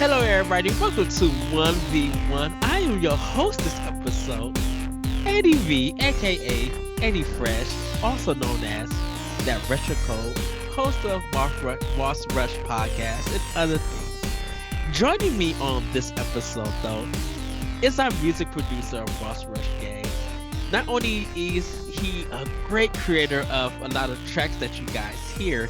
Hello, everybody. Welcome to 1v1. I am your host this episode, Eddie V, aka Eddie Fresh, also known as that Retro Code, host of Boss Rush podcast and other things. Joining me on this episode, though, is our music producer of Boss Rush Games. Not only is he a great creator of a lot of tracks that you guys hear,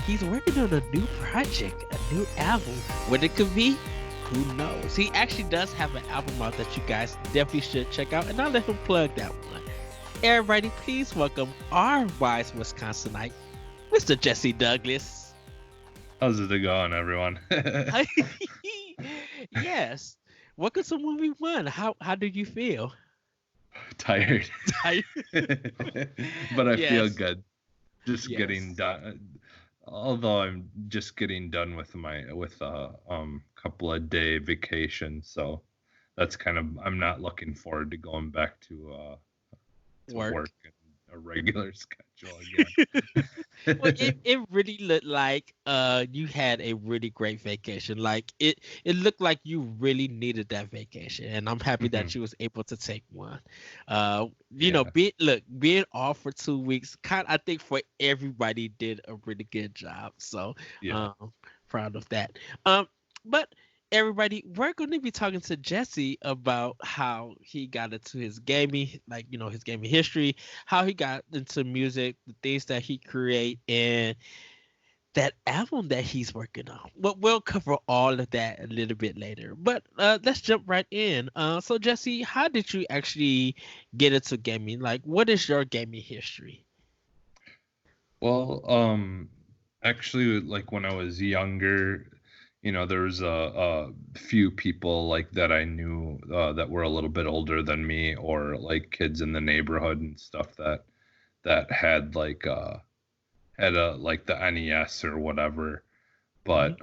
he's working on a new project, a new album. What it could be, who knows? He actually does have an album out that you guys definitely should check out, and I'll let him plug that one. Everybody, please welcome our wise Wisconsinite, Mr. Jesse Douglas. How's it going, everyone? Yes. Welcome to Movie One. How do you feel? Tired. Tired? But I feel Yes. good. Just Yes. getting done. Although I'm just getting done with a couple of day vacation, so that's I'm not looking forward to going back to work and a regular schedule again. Well, it really looked like you had a really great vacation. Like it looked like you really needed that vacation, and I'm happy that you was able to take one. Being off for 2 weeks, I think for everybody did a really good job. So Yeah. proud of that. But everybody, we're going to be talking to Jesse about how he got into his gaming, his gaming history, how he got into music, the things that he create, and that album that he's working on. But we'll cover all of that a little bit later. But let's jump right in. So Jesse, how did you actually get into gaming? Like, what is your gaming history? Well, actually, like when I was younger, there was a few people like that I knew that were a little bit older than me, or like kids in the neighborhood and stuff that had like the NES or whatever. But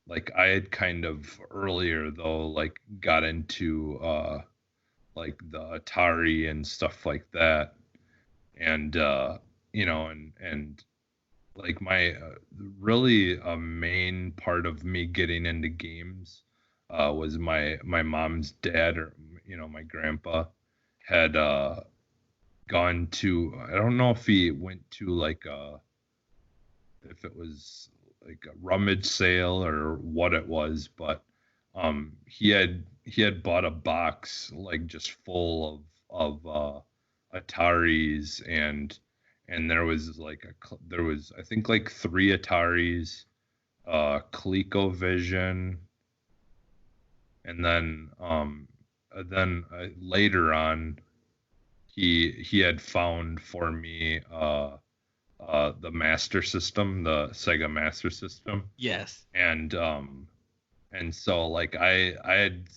like I had kind of earlier though like got into like the Atari and stuff like that, and and like my really a main part of me getting into games was my mom's dad, or my grandpa had gone to, I don't know if he went to like if it was like a rummage sale or what it was, but he had bought a box like just full of Ataris, and there was I think like 3 Ataris, ColecoVision, and then later on he had found for me the Master System, the Sega Master System. Yes. And so like I had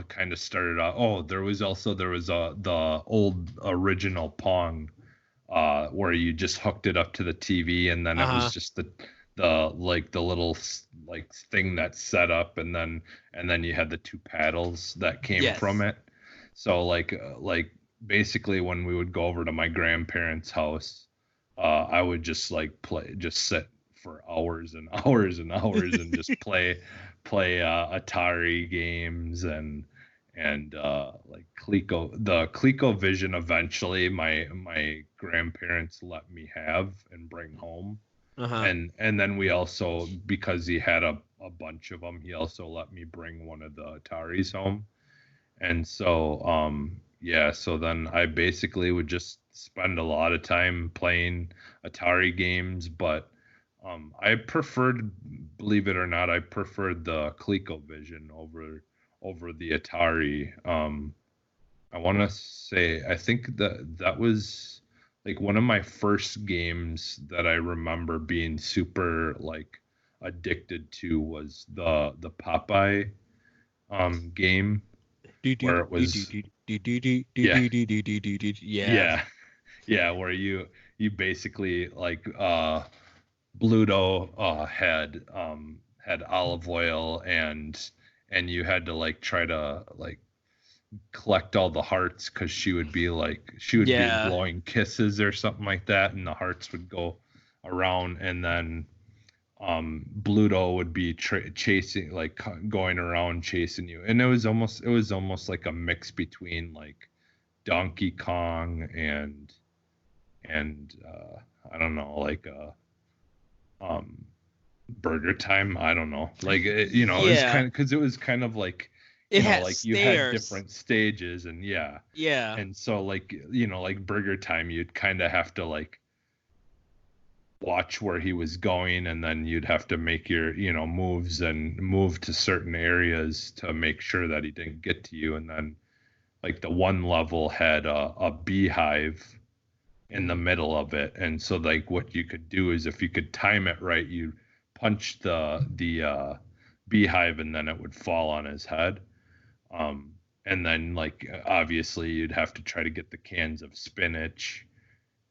kind of started out. Oh, there was the old original Pong, where you just hooked it up to the TV, and then it was just the little like thing that set up, and then you had the 2 paddles that came from it. So like basically when we would go over to my grandparents' house, I would just sit for hours and hours and hours and just play Atari games and like the ColecoVision. Eventually my grandparents let me have and bring home. And then we also, because he had a bunch of them, he also let me bring one of the Ataris home. And so so then I basically would just spend a lot of time playing Atari games, but I preferred, believe it or not, I preferred the ColecoVision over the Atari. I want to say, I think that was like one of my first games that I remember being super like addicted to was the Popeye game, where it was where you basically like Bluto had olive oil, and you had to like try to like collect all the hearts, because she would be blowing kisses or something like that, and the hearts would go around. And then Bluto would be chasing, like going around chasing you, and it was almost like a mix between like Donkey Kong and I don't know, like Burger Time. I don't know, like it was Yeah, kind of, because it was kind of like, it had like you had stairs. different stages, and Yeah, and so like like Burger Time, you'd kind of have to like watch where he was going, and then you'd have to make your moves and move to certain areas to make sure that he didn't get to you. And then like the one level had a beehive in the middle of it, and so like what you could do is, if you could time it right, you punch the beehive, and then it would fall on his head. And then like obviously you'd have to try to get the cans of spinach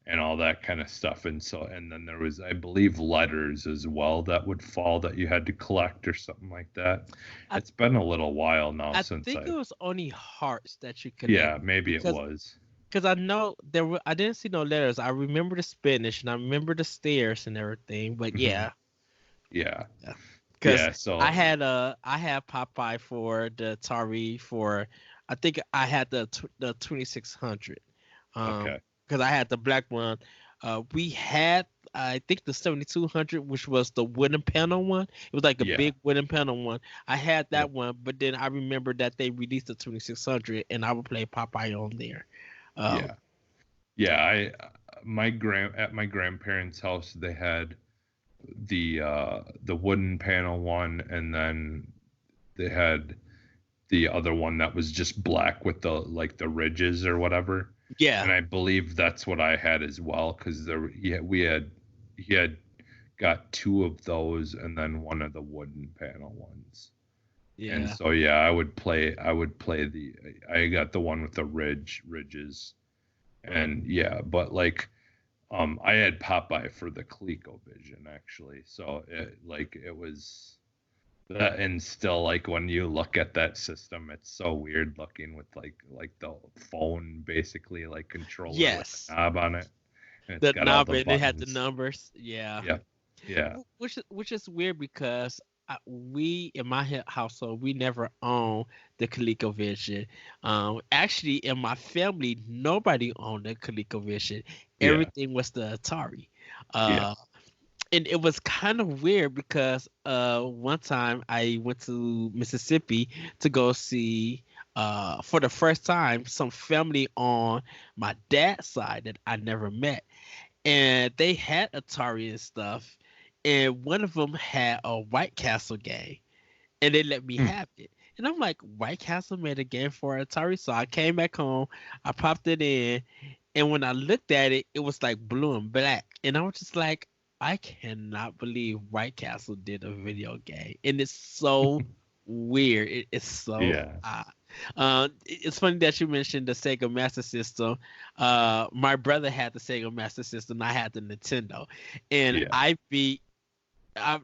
and all that kind of stuff. And then there was, I believe, letters as well that would fall that you had to collect or something like that. I It's been a little while now I since think it was only hearts that you yeah, collected maybe it because was. I know there were I didn't see no letters. I remember the spinach and I remember the stairs and everything. But Hmm. yeah, Yeah. because Yeah. So, I had Popeye for the Atari for I think I had the 2600. okay. Because I had the black one. We had I think the 7200, which was the wooden panel one. It was like a Yeah. big wooden panel one. I had that Yep. one, but then I remember that they released the 2600, and I would play Popeye on there. Um, Yeah. Yeah. At my grandparents' house, they had the wooden panel one, and then they had the other one that was just black with the ridges or whatever. yeah, And I believe that's what I had as well, because he had got two of those, and then one of the wooden panel ones. And yeah. so yeah, I would play I got the one with the ridges. And yeah, but like I had Popeye for the ColecoVision actually. So it was that. And still, like when you look at that system, it's so weird looking with like the phone basically like controller with Yes, a knob on it, and it's the got all knob the and it had the buttons. numbers. Yeah. Yeah. Yeah. Which is weird because we in my household we never owned the ColecoVision. Actually, in my family, nobody owned the ColecoVision. Yeah. Everything was the Atari. Yeah. Uh, and it was kind of weird because one time I went to Mississippi to go see for the first time some family on my dad's side that I never met, and they had Atari and stuff, and one of them had a White Castle game, and they let me Hmm. have it. And I'm like, White Castle made a game for Atari, so I came back home, I popped it in, and when I looked at it, it was like blue and black, and I was just like, I cannot believe White Castle did a video game, and it's so weird. It's so Yeah. odd. It's funny that you mentioned the Sega Master System. My brother had the Sega Master System. I had the Nintendo, and Yeah.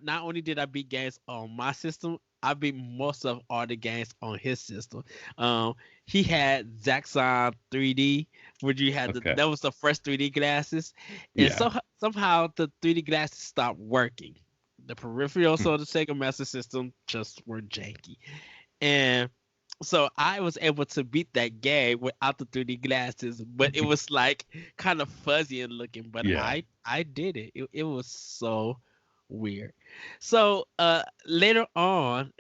not only did I beat games on my system, I beat most of all the games on his system. Um, he had Zaxxon 3D, where you had Okay. that was the first 3D glasses, and Yeah. somehow the 3D glasses stopped working. The peripherals Hmm. of the Sega Master System just were janky, and so I was able to beat that game without the 3D glasses, but it was like kind of fuzzy and looking. But Yeah. I did it. It was so weird. So later on,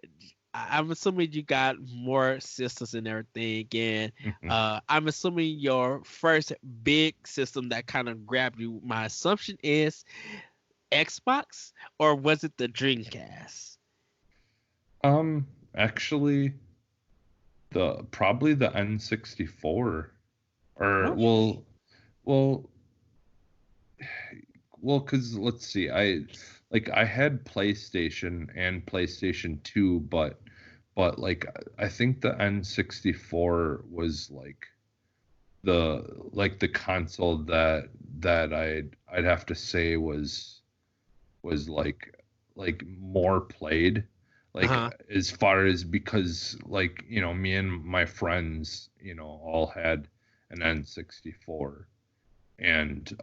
I'm assuming you got more systems and everything, and Mhm. I'm assuming your first big system that kind of grabbed you. My assumption is Xbox, or was it the Dreamcast? Actually, the probably the N64, or Okay. well, because let's see, I had PlayStation and PlayStation 2, but like I think the N64 was like the console that I'd have to say was like more played, Uh like huh. as far as, because like me and my friends all had an N64. And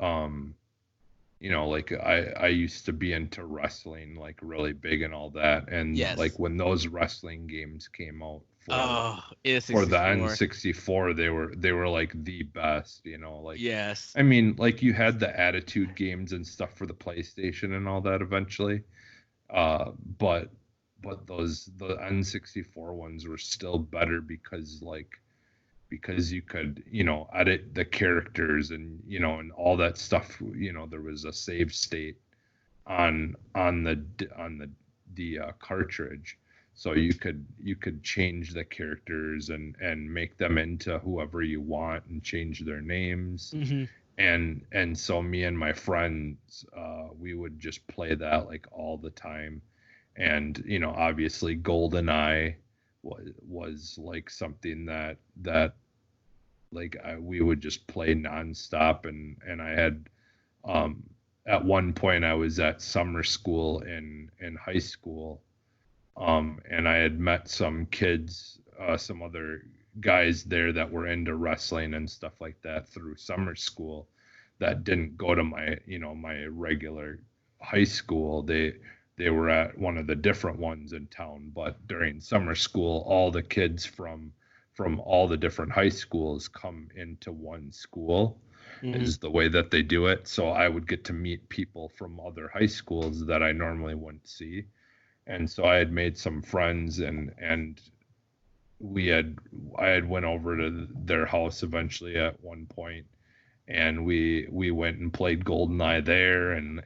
like I used to be into wrestling like really big and all that, and Yes. like when those wrestling games came out Oh, for the N64. N64, they were like the best, like Yes. I mean, like you had the Attitude games and stuff for the PlayStation and all that eventually. Uh but the N64 ones were still better because you could, edit the characters and, and all that stuff, there was a save state on the cartridge, so you could change the characters and make them into whoever you want and change their names. Hmm. And so me and my friends, we would just play that like all the time. And obviously GoldenEye was like something that like we would just play nonstop. And I had, um at one point I was at summer school in high school, and I had met some kids, some other guys there that were into wrestling and stuff like that through summer school that didn't go to my regular high school. They were at one of the different ones in town, but during summer school all the kids from all the different high schools come into one school, Hmm. is the way that they do it. So I would get to meet people from other high schools that I normally wouldn't see. And so I had made some friends, and we had I had went over to their house eventually at one point, and we went and played GoldenEye there and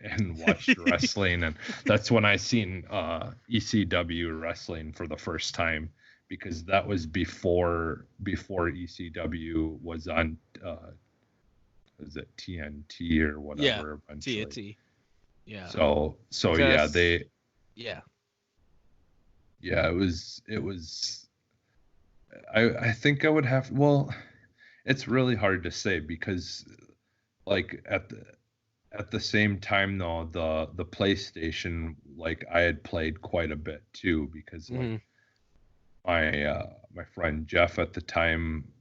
watched wrestling. And that's when I seen ECW wrestling for the first time, because that was before ECW was on, is it TNT or Yeah. whatever eventually. TNT. Yeah. So yeah, Because yeah. it was I think I would have, well, it's really hard to say because like at the same time though, the PlayStation, like I had played quite a bit too, because like Hmm. my friend Jeff at the time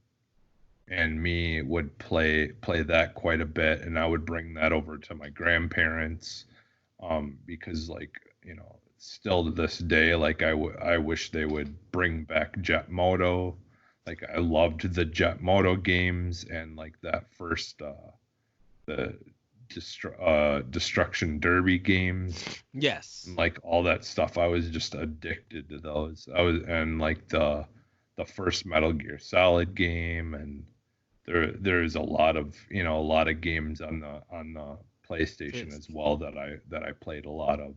and me would play that quite a bit, and I would bring that over to my grandparents, because like, still to this day, like I wish they would bring back Jet Moto. Like I loved the Jet Moto games, and like that first, the Destruction Derby games, Yes. and like all that stuff. I was just addicted to those. I was, and like the first Metal Gear Solid game, and there's a lot of games on the PlayStation Yes. as well that I played a lot of.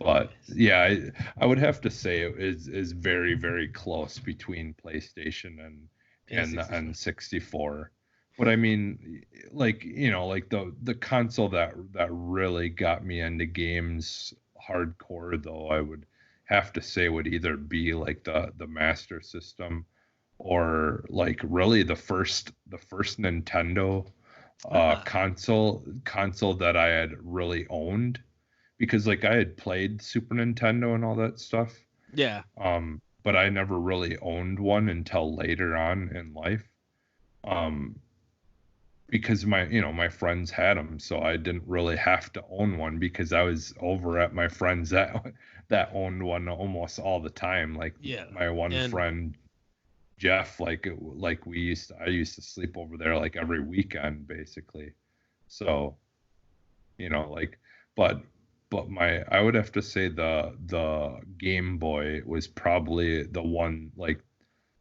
But yeah, I would have to say it is very, very close between PlayStation and the N64. N64. But I mean, like, like the console that really got me into games hardcore, though, I would have to say would either be like the Master System, or like really the first Nintendo Ah. console that I had really owned, because like I had played Super Nintendo and all that stuff, Yeah. but I never really owned one until later on in life, um, because my friends had them, so I didn't really have to own one because I was over at my friends that owned one almost all the time. Like Yeah. my one And friend Jeff, like I used to sleep over there like every weekend basically. So, like, but I would have to say the Game Boy was probably the one, like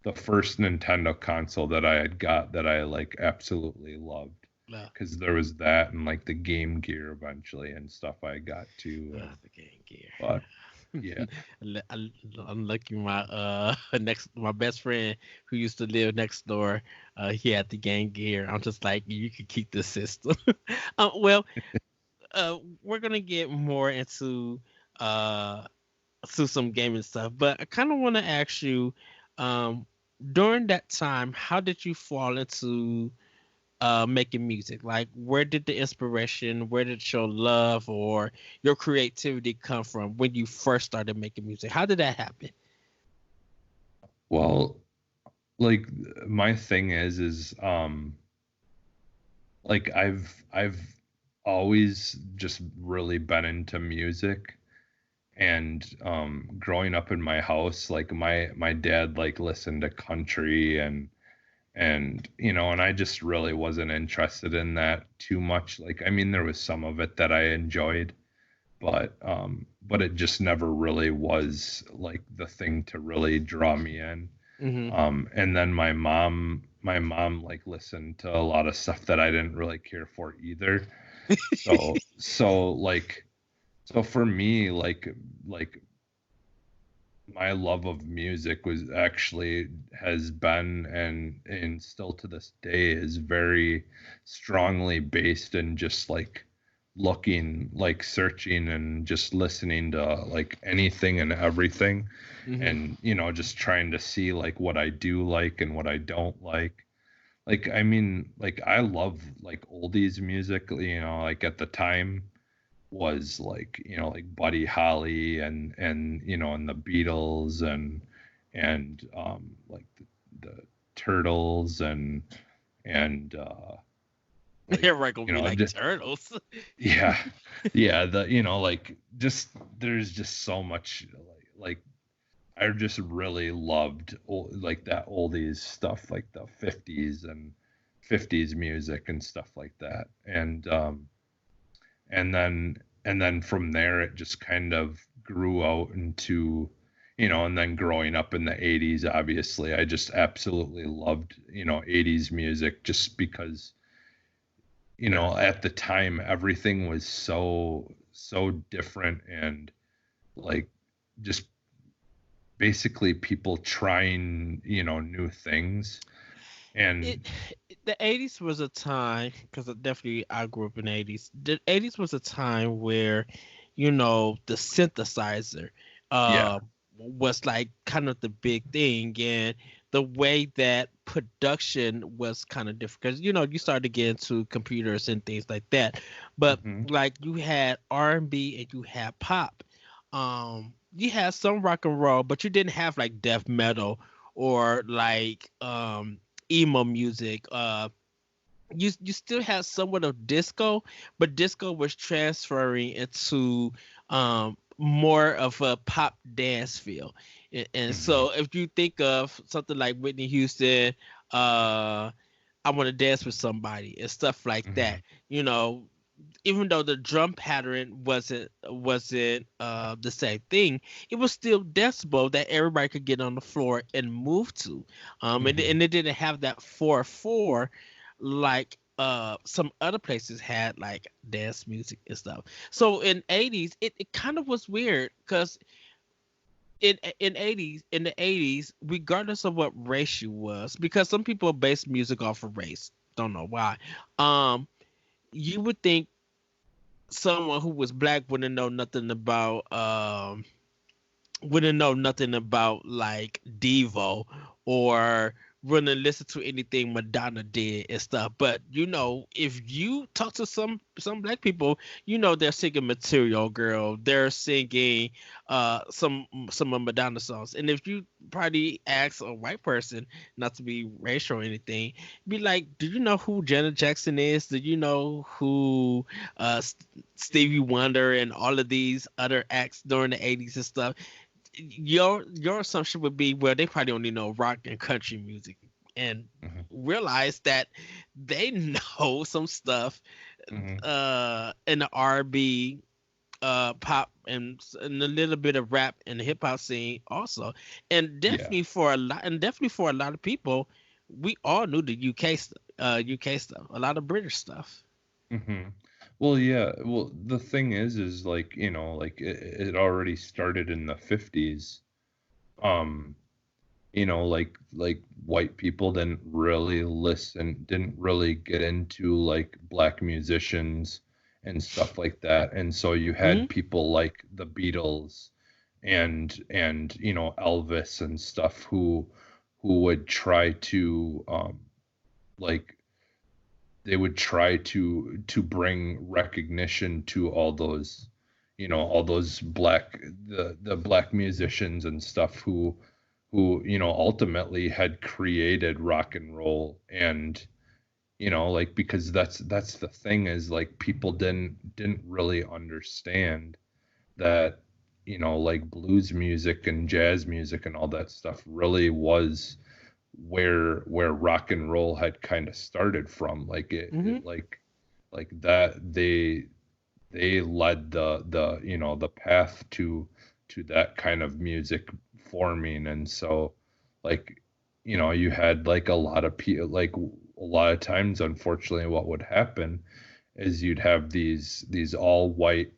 the first Nintendo console that I had got that I like absolutely loved, uh, because there was that and like the Game Gear eventually and stuff I got too. the Game Gear. But yeah. I'm lucky my my best friend who used to live next door, he had the Game Gear. I'm just like, you could keep the system. Well, we're gonna get more into uh to some gaming stuff, but I kind of want to ask you, um, during that time, how did you fall into making music? Like, where did the inspiration, where did your love or your creativity come from when you first started making music? How did that happen? Well, like my thing is like I've always just really been into music. And growing up in my house, like my dad like listened to country and and I just really wasn't interested in that too much. Like, I mean, there was some of it that I enjoyed, but it just never really was like the thing to really draw me in. Hmm. And then my mom like listened to a lot of stuff that I didn't really care for either. So for me, like my love of music was actually has been and still to this day is very strongly based in just like looking, like searching and just listening to like anything and everything, Hmm. and just trying to see like what I do like and what I don't like. Like, I mean, like I love like oldies music, like at the time was like like Buddy Holly and the Beatles and like the Turtles and like Everybody gonna be like just turtles. yeah, yeah, the like just there's just so much like I just really loved like that oldies stuff, like the 50s and 50s music and stuff like that. And then from there it just kind of grew out into and then growing up in the 80s, obviously I just absolutely loved 80s music, just because at the time everything was so different, and like just basically people trying new things. And it The 80s was a time, because definitely I grew up in the 80s. The 80s was a time where, the synthesizer yeah. uh was like kind of the big thing, and the way that production was kind of different, because you started to get into computers and things like that. But Hmm. like you had R&B and you had pop. You had some rock and roll, but you didn't have like death metal or like emo music. You still had somewhat of disco, but disco was transferring into more of a pop dance feel. And Hmm. so if you think of something like Whitney Houston, uh I want to dance with somebody and stuff like Hmm. that, you know, even though the drum pattern wasn't the same thing, it was still decibel that everybody could get on the floor and move to. Hmm. And it didn't have that 4/4 like some other places had, like dance music and stuff. So in 80s, it kind of was weird, because in the 80s, regardless of what race you was, because some people base music off of race, don't know why. um you would think someone who was black wouldn't know nothing about like Devo, or wouldn't listen to anything Madonna did and stuff. But if you talk to some black people, they're singing Material Girl, they're singing some of Madonna songs. And if you probably ask a white person, not to be racial or anything, be like, do you know who Janet Jackson is? Do you know who Stevie Wonder and all of these other acts during the 80s and stuff? Your assumption would be, well, they probably only know rock and country music, and Hmm. realize that they know some stuff Hmm. in the R&B, pop, and a little bit of rap and the hip hop scene also. And Yeah. definitely for a lot of people, we all knew the UK stuff, a lot of British stuff. Hmm. Well, yeah. Well, the thing is like, like it already started in the 50s. Um, like white people didn't really get into like black musicians and stuff like that. And so you Hmm. had people like the Beatles and Elvis and stuff who would try to like they would try to bring recognition to all those the black musicians and stuff who ultimately had created rock and roll like because that's the thing is like people didn't really understand that, like blues music and jazz music and all that stuff really was where rock and roll had kind of started from. Like Mm-hmm. like that they led the path to that kind of music forming. And so like you had like a lot of people, like a lot of times unfortunately what would happen is you'd have these all white,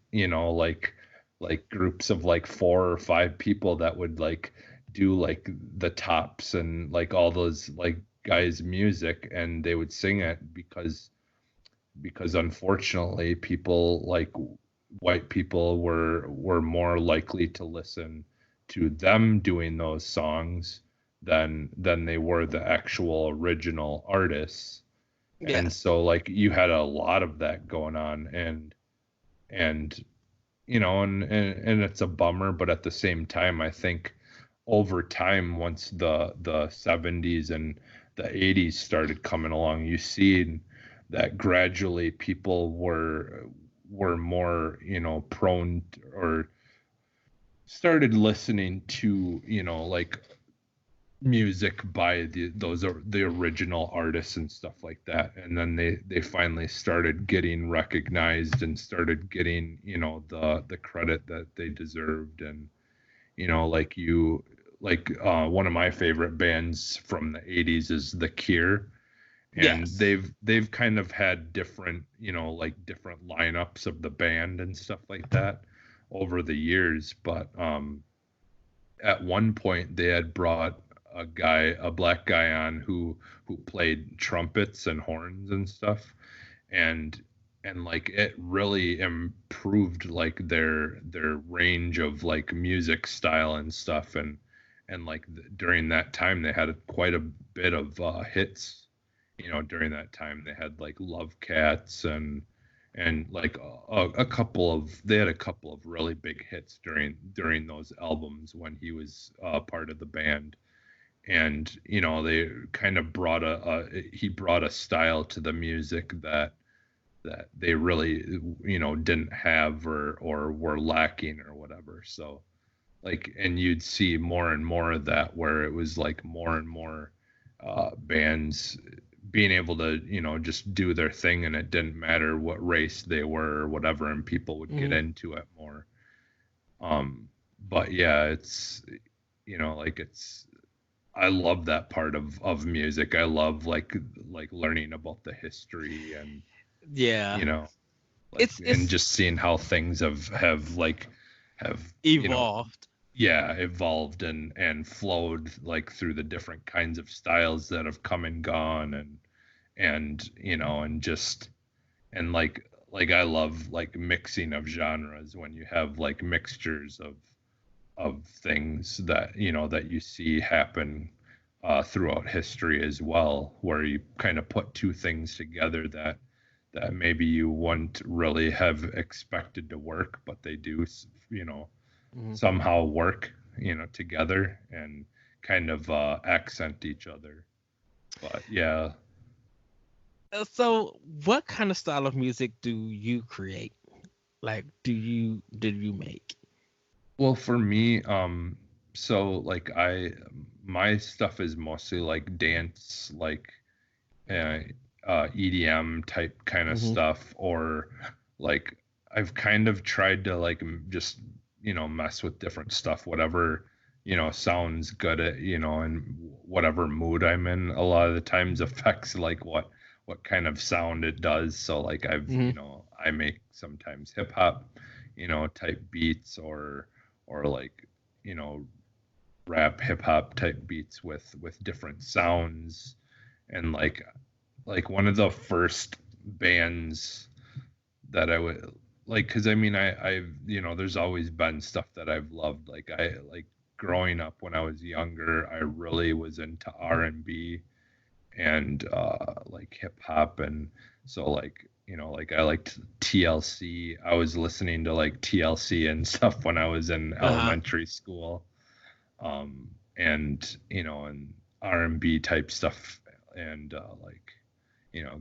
like groups of like 4 or 5 people that would like do like the tops and like all those like guys music, and they would sing it because unfortunately people like white people were more likely to listen to them doing those songs than they were the actual original artists. And Yes. so like you had a lot of that going on, and and it's a bummer, but at the same time I think over time, once the 70s and the 80s started coming along, you see that gradually people were more, prone or started listening to, like music by those are the original artists and stuff like that. And then they finally started getting recognized and started getting, the credit that they deserved. And like one of my favorite bands from the 80s is The Cure, and Yes. they've kind of had different, like different lineups of the band and stuff like that over the years. But at one point they had brought a black guy on who played trumpets and horns and stuff, and like it really improved like their range of like music style and stuff. And like during that time they had quite a bit of hits. During that time they had like Love Cats and like a couple of they had a couple of really big hits during those albums when he was part of the band. And they kind of brought he brought a style to the music that they really didn't have or were lacking or whatever. So like, and you'd see more and more of that where it was like more and more bands being able to just do their thing, and it didn't matter what race they were or whatever, and people would get Mm-hmm. into it more. But yeah, it's like it's I love that part of music. I love like learning about the history and Yeah. you know like and It's just seeing how things have like have evolved. yeah, evolved and flowed like through the different kinds of styles that have come and gone. And and just and like I love like mixing of genres when you have like mixtures of things that that you see happen throughout history as well, where you kind of put two things together that maybe you wouldn't really have expected to work, but they do, Mhm. somehow work, together and kind of accent each other. But yeah, So, what kind of style of music do you create? Like, did you make? well, for me, so like my stuff is mostly like dance, like uh, EDM type kind of Hmm. stuff, or like I've kind of tried to like just mess with different stuff, whatever sounds good at and whatever mood I'm in. A lot of the times affects like what kind of sound it does. So like Hmm. I make sometimes hip hop type beats, or like you know rap hip hop type beats with different sounds. And like one of the first bands that I would like, because I mean I've there's always been stuff that I've loved. Like I like growing up when I was younger, I really was into R&B and like hip hop. And so like like I liked TLC. I was listening to like TLC and stuff when I was in Uh-huh. elementary school. And and R&B type stuff. And like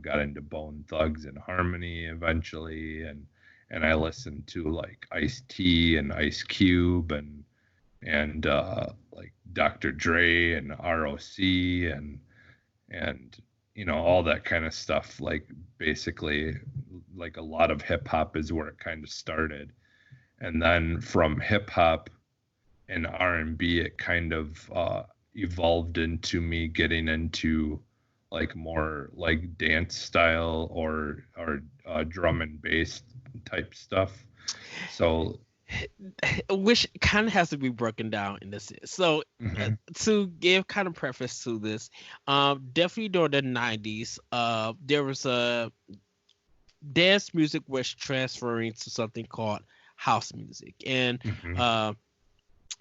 got into Bone Thugs and Harmony eventually, and I listened to like Ice-T and Ice Cube and like Dr. Dre and ROC and all that kind of stuff. Like basically, like a lot of hip hop is where it kind of started, and then from hip hop and R&B, it kind of evolved into me getting into like more like dance style or drum and bass type stuff. So which kind of has to be broken down in this. So mhm, to give kind of preface to this, definitely during the 90s, there was a dance music was transferring to something called house music, and mhm, uh,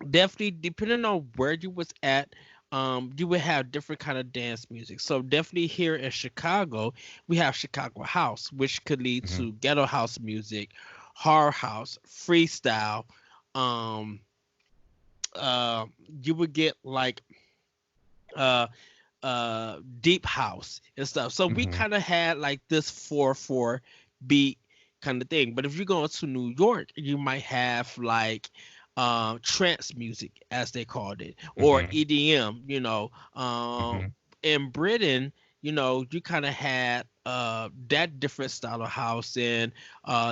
definitely depending on where you was at, you would have different kind of dance music. So definitely here in Chicago, we have Chicago house, which could lead mhm, to ghetto house music, horror house, freestyle. Um, uh, you would get like uh deep house and stuff. So we mhm, kind of had like this 4/4 beat kind of thing. But if you go to New York, you might have like trance music as they called it, or mhm, EDM, mhm, in Britain, you kind of had that different style of house. And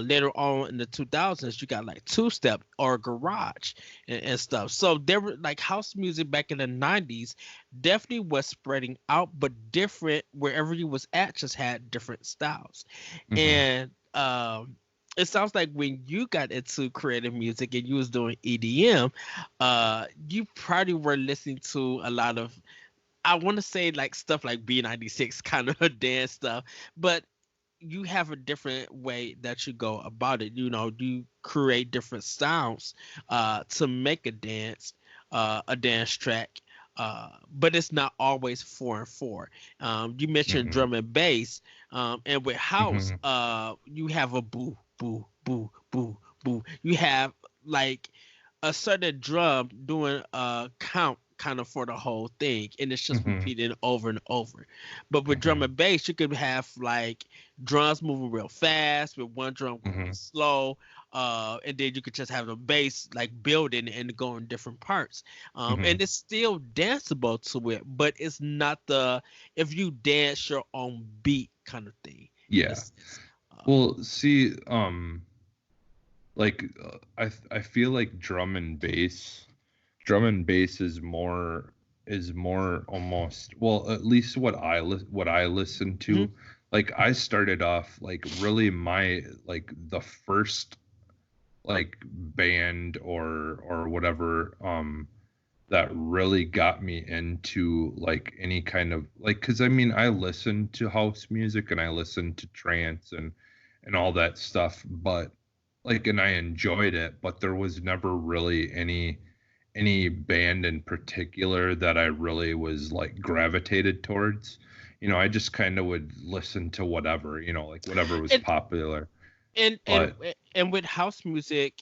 later on in the 2000s, you got like two step or garage and stuff. So there were like house music back in the 90s definitely was spreading out, but different wherever you was at, just had different styles. mhm, And it sounds like when you got into creative music and you was doing EDM, you probably were listening to a lot of, I want to say like stuff like B96 kind of dance stuff, but you have a different way that you go about it. You create different sounds to make a dance track. But it's not always 4/4. You mentioned mhm, drum and bass, and with house, mhm, you have a boo, boo, boo, boo, boo. You have like a certain drum doing a count kind of for the whole thing, and it's just mhm, repeated over and over. But with drum mhm, and bass, you could have like drums moving real fast with one drum going mhm, slow, and then you could just have the bass like building and going different parts, mhm. and it's still danceable to it, but it's not the if you dance your own beat kind of thing in a Yeah. sense. Well, see, like I feel like drum and bass is more almost, well, at least what I listen Mhm. to. Like I started off like really my like the first like band or whatever that really got me into like any kind of like, because I mean I listened to house music and I listened to trance and all that stuff, but like, and I enjoyed it, but there was never really any band in particular that I really was like gravitated towards. I just kind of would listen to whatever, like whatever was and popular. and and But and with house music,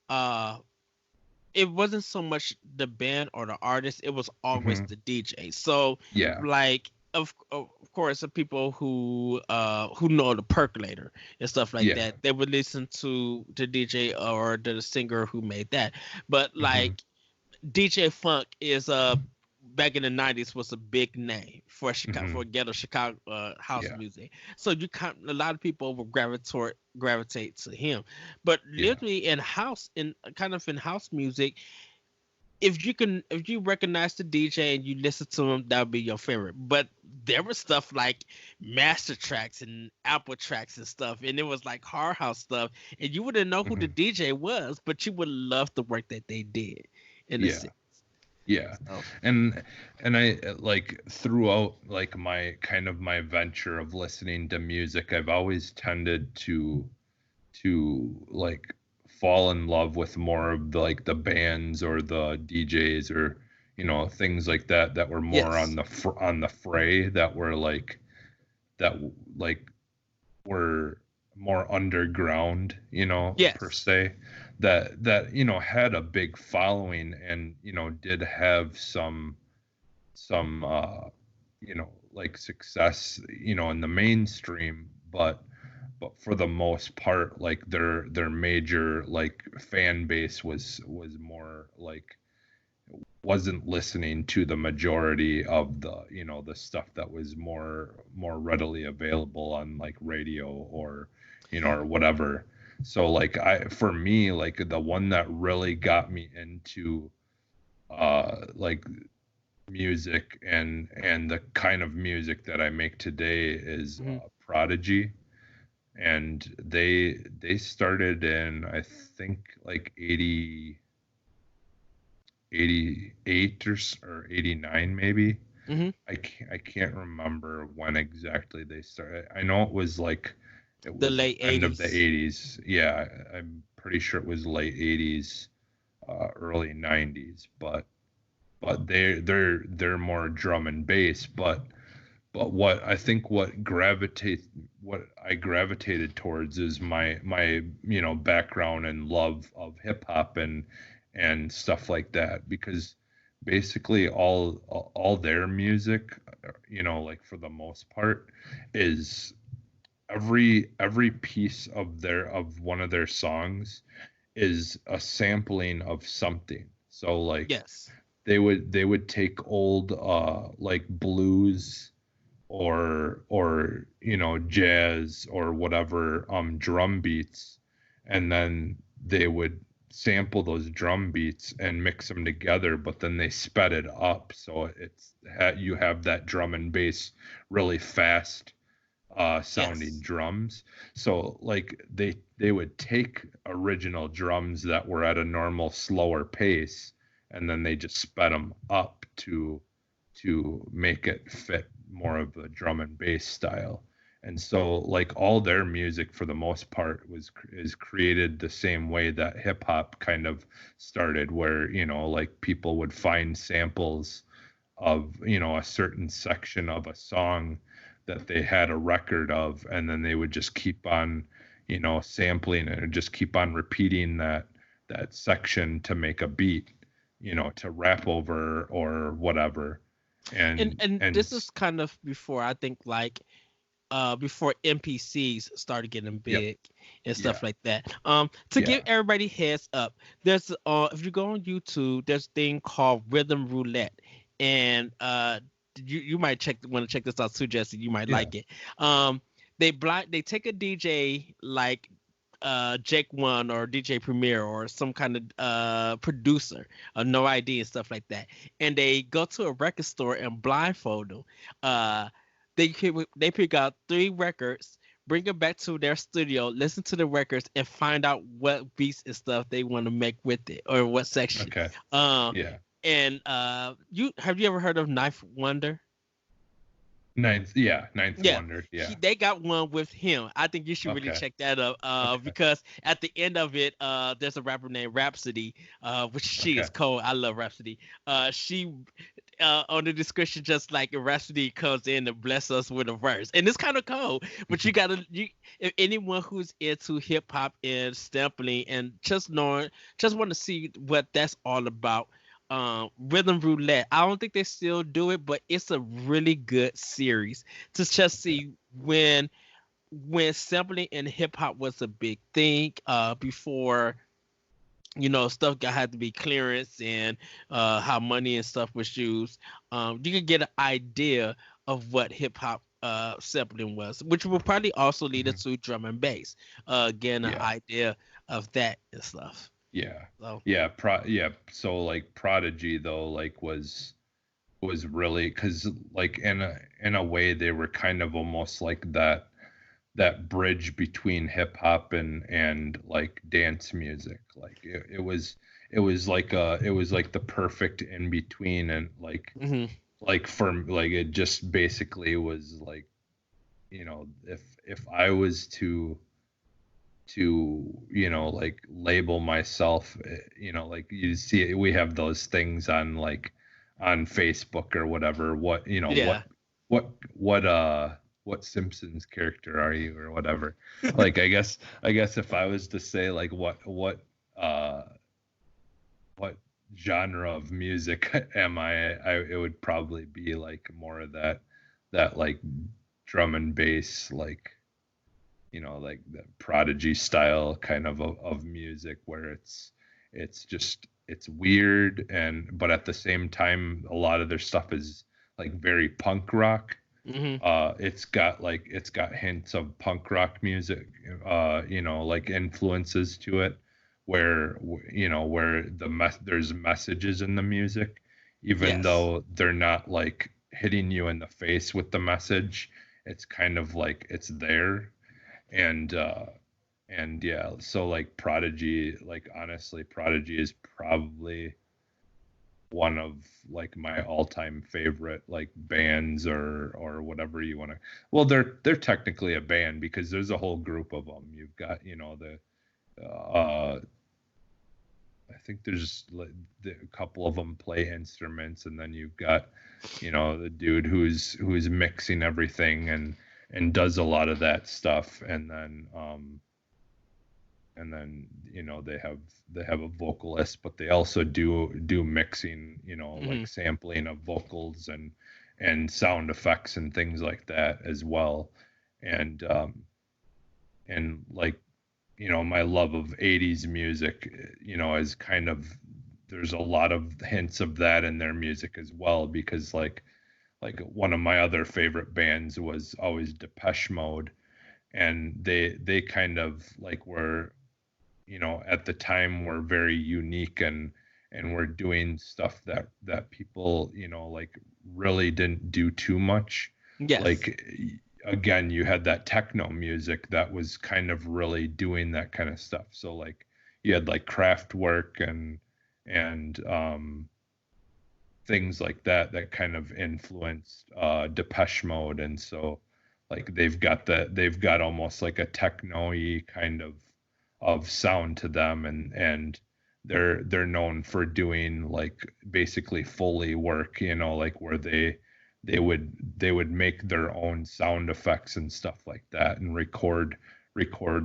uh it wasn't so much the band or the artist, it was always mhm, the DJ. So yeah. like of course the people who know the percolator and stuff like Yeah. that, they would listen to the DJ or the singer who made that. But Mhm, like DJ Funk is back in the 90s was a big name for Chicago, for mhm, ghetto Chicago house yeah. music. So you can't, a lot of people will gravitate to him. But Yeah. literally in house, in kind of in house music, if you recognize the DJ and you listen to him, that would be your favorite. But there was stuff like master tracks and Apple tracks and stuff, and it was like hard house stuff, and you wouldn't know who the Mhm, DJ was, but you would love the work that they did in a yeah. sense. Yeah. So And I like throughout like my venture of listening to music, I've always tended to like fall in love with more of the like the bands or the DJs or things like that were more on yes, the fray, that were more underground, per yes, se, that had a big following and did have some like success, in the mainstream, but for the most part, like their major like fan base was more like wasn't listening to the majority of the the stuff that was more readily available on like radio or or whatever. So like for me, like the one that really got me into like music and the kind of music that I make today is Hmm. Prodigy. And they started in, I think, like 88 or 89 maybe. Hmm. I can't remember when exactly they started. I know it was like it The was late end of the 80s. 80s. Yeah, I'm pretty sure it was late 80s, early 90s. But they're more drum and bass. But what I gravitated towards is my background and love of hip hop and stuff like that, because basically all their music, like for the most part, is every piece of one of their songs is a sampling of something. So like Yes. they would take old like blues or jazz or whatever drum beats, and then they would sample those drum beats and mix them together, but then they sped it up so you have that drum and bass really fast sounding Yes. drums. So like they would take original drums that were at a normal slower pace, and then they just sped them up to make it fit more of a drum and bass style. And so like all their music for the most part is created the same way that hip hop kind of started, where like people would find samples of a certain section of a song that they had a record of, and then they would just keep on sampling it and just keep on repeating that section to make a beat, to rap over or whatever. And And this is kind of before, I think, like before NPCs started getting Yep. big and stuff Yeah. like that. To give Yeah. everybody heads up, there's if you go on YouTube, there's a thing called Rhythm Roulette, and you might want to check this out too, Jesse. You might Yeah. like it. They take a DJ like Jake One or DJ Premier or some kind of producer, No ID and stuff like that, and they go to a record store and blindfold them. They pick out 3 records, bring them back to their studio, listen to the records, and find out what beats and stuff they want to make with it or what section. Okay. Uh, Yeah. and you ever heard of Knife Wonder? Ninth Yeah, Wonder. Yeah. they got one with him. I think you should really Okay. check that up. Okay. Because at the end of it, there's a rapper named Rhapsody, which she is Okay. cold. I love Rhapsody. She on the description, just like Rhapsody comes in and bless us with a verse, and it's kind of cold. But if anyone who's into hip hop and sampling and just want to see what that's all about. Rhythm Roulette. I don't think they still do it, but it's a really good series to just see when sampling in hip hop was a big thing. Before stuff had to be clearance and how money and stuff was used. You can get an idea of what hip hop sampling was, which will probably also lead Mhm. us to drum and bass. Again, an Yeah. idea of that and stuff. Yeah. So Yeah. So like Prodigy though, like was really, because like in a way they were kind of almost like that bridge between hip hop and like dance music. Like it was like the perfect in between, and mhm. like for like it just basically was like, if I was to like label myself, like you see we have those things on like on Facebook or whatever, what Yeah. what Simpsons character are you or whatever. Like I guess if I was to say like uh what genre of music am I, it would probably be like more of that that like drum and bass, like, you know, like the Prodigy style kind of music where it's just it's weird, and but at the same time a lot of their stuff is like very punk rock. Hmm. It's got hints of punk rock music, you know, like influences to it, where you know where there's messages in the music, even Yes. though they're not like hitting you in the face with the message. It's kind of like it's there, and yeah, so like Prodigy, like honestly, Prodigy is probably one of like my all-time favorite like bands or whatever you want to. Well, they're technically a band because there's a whole group of them. You've got, you know, the I think there's like a couple of them play instruments, and then you've got, you know, the dude who's mixing everything and does a lot of that stuff, and then you know they have a vocalist, but they also do mixing, you know, Hmm. like sampling of vocals and sound effects and things like that as well. And like, you know, my love of 80s music, you know, is kind of, there's a lot of hints of that in their music as well, because like one of my other favorite bands was always Depeche Mode, and they kind of like were, you know, at the time were very unique, and were doing stuff that people, you know, like really didn't do too much. Yes. Like again, you had that techno music that was kind of really doing that kind of stuff. So like you had like Kraftwerk and things like that that kind of influenced Depeche Mode, and so like they've got almost like a techno-y kind of sound to them, and they're known for doing like basically Foley work, you know, like where they would make their own sound effects and stuff like that, and record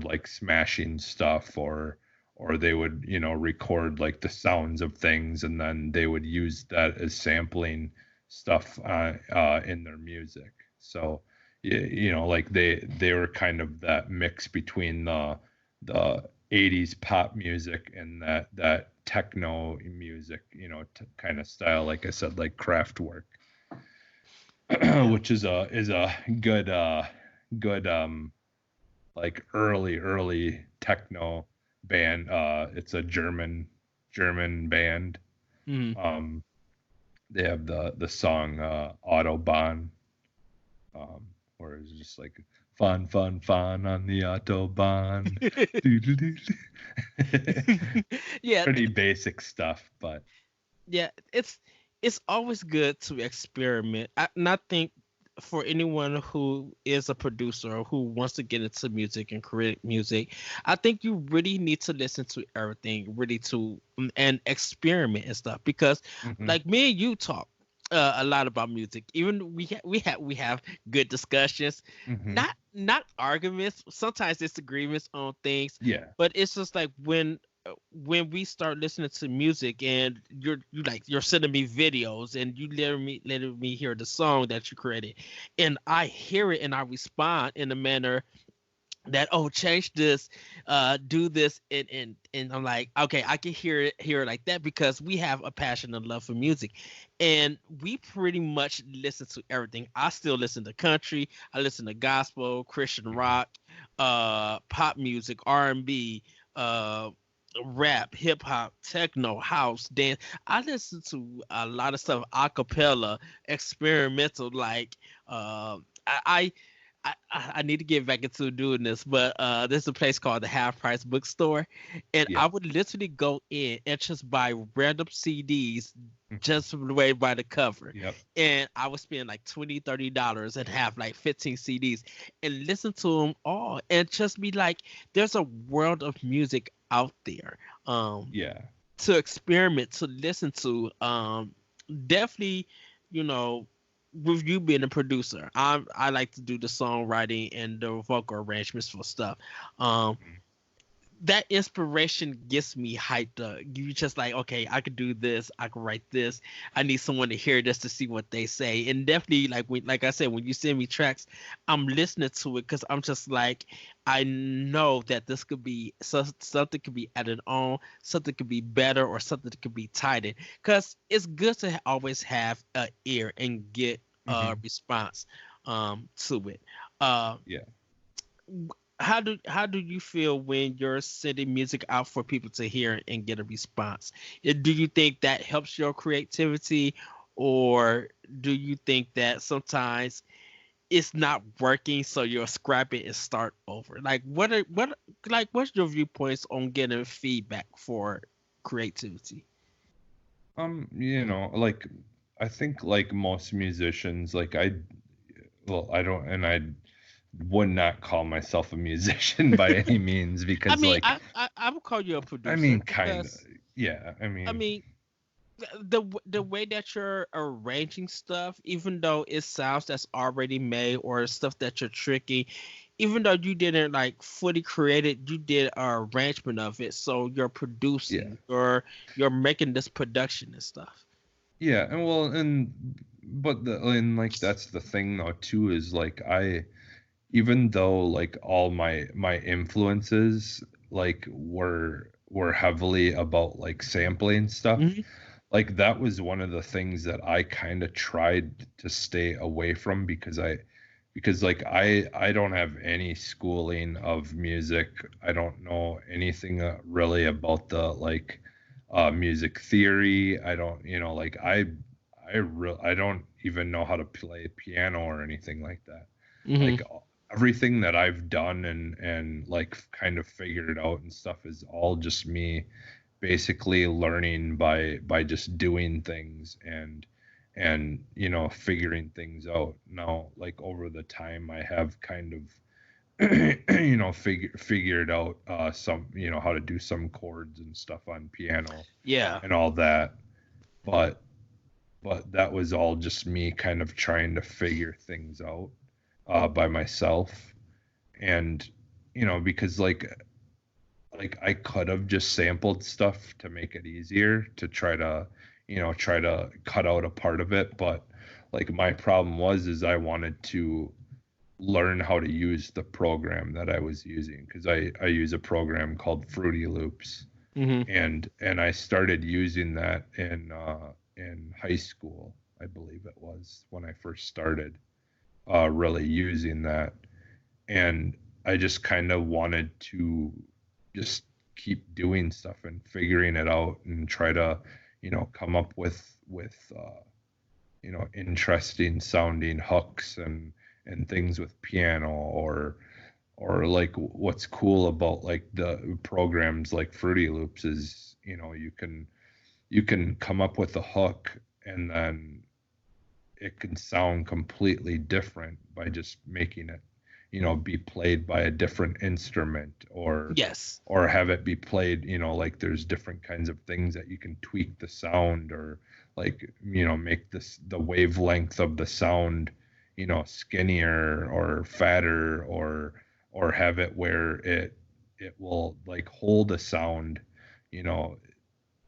like smashing stuff, or they would, you know, record like the sounds of things, and then they would use that as sampling stuff in their music. So you know, like they were kind of that mix between the 80s pop music and that techno music, you know, kind of style, like I said, like Kraftwerk. Yeah. Which is a good good like early techno band. It's a German band. Hmm. Um, they have the song Autobahn, where it's just like fun on the Autobahn. Yeah. Pretty basic stuff, but Yeah, it's always good to experiment. And I think for anyone who is a producer or who wants to get into music and create music, I think you really need to listen to everything, really to and experiment and stuff. Because mhm, like me and you talk a lot about music. Even we have good discussions, mhm. not arguments. Sometimes disagreements on things, Yeah, but it's just like when we start listening to music and you're sending me videos and you letting me hear the song that you created, and I hear it and I respond in a manner that, oh, change this, do this, and I'm like, okay, I can hear it like that because we have a passion and love for music, and we pretty much listen to everything. I still listen to country, I listen to gospel, Christian mhm, rock, pop music, R&B, rap, hip hop, techno, house, dance. I listen to a lot of stuff, a cappella, experimental. Like, I need to get back into doing this, but there's a place called the Half Price Bookstore, and yeah, I would literally go in and just buy random CDs mhm, just from the way by the cover, yep, and I would spend like $20-$30 and have like 15 CDs and listen to them all, and just be like, there's a world of music out there. yeah, To experiment, to listen to. Definitely, you know, with you being a producer, I like to do the songwriting and the vocal arrangements for stuff. Um, mhm, that inspiration gets me hyped up. You just like, okay, I could do this, I could write this. I need someone to hear this to see what they say. And definitely, like I said, when you send me tracks, I'm listening to it because I'm just like, I know that this could be something could be added on, something could be better, or something could be tightened. Because it's good to always have an ear and get a Hmm. response to it. Uh, Yeah. how do you feel when you're sending music out for people to hear and get a response? Do you think that helps your creativity, or do you think that sometimes it's not working, so you'll scrap it and start over? Like, what's your viewpoints on getting feedback for creativity? Like I think like most musicians, like I don't, and I would not call myself a musician by any means I because mean, like I would call you a I mean producer kind of, because yeah, I I mean, mean the way that you're arranging stuff, even though it sounds that's already made or stuff that you're tricking, even though you didn't like fully create it, you did a arrangement of it. So you're yeah. producing, or you're making this production and stuff. Yeah, and well, but and like that's the thing though too is like even though like all my influences like were heavily about like sampling stuff, Hmm. like that was one of the things that I kind of tried to stay away from because like I don't have any schooling of music. I don't know anything really about the like music theory. I don't, like I don't even know how to play piano or anything like that. Hmm. Like everything that I've done and like kind of figured out and stuff is all just me basically learning by just doing things and figuring things out. Now like over the time I have kind of figured out some how to do some chords and stuff on piano Yeah. and all that, but that was all just me kind of trying to figure things out by myself. And because like I could have just sampled stuff to make it easier to try to cut out a part of it, but like my problem was is I wanted to learn how to use the program that I was using because I use a program called Fruity Loops, Hmm. and I started using that in high school, I believe it was when I first started really using that. And I just kind of wanted to just keep doing stuff and figuring it out and try to come up with interesting sounding hooks and things with piano or like what's cool about like the programs like Fruity Loops is you can come up with a hook and then it can sound completely different by just making it be played by a different instrument Yes. or have it be played like there's different kinds of things that you can tweak the sound or like make this the wavelength of the sound skinnier or fatter or have it where it will like hold a sound you know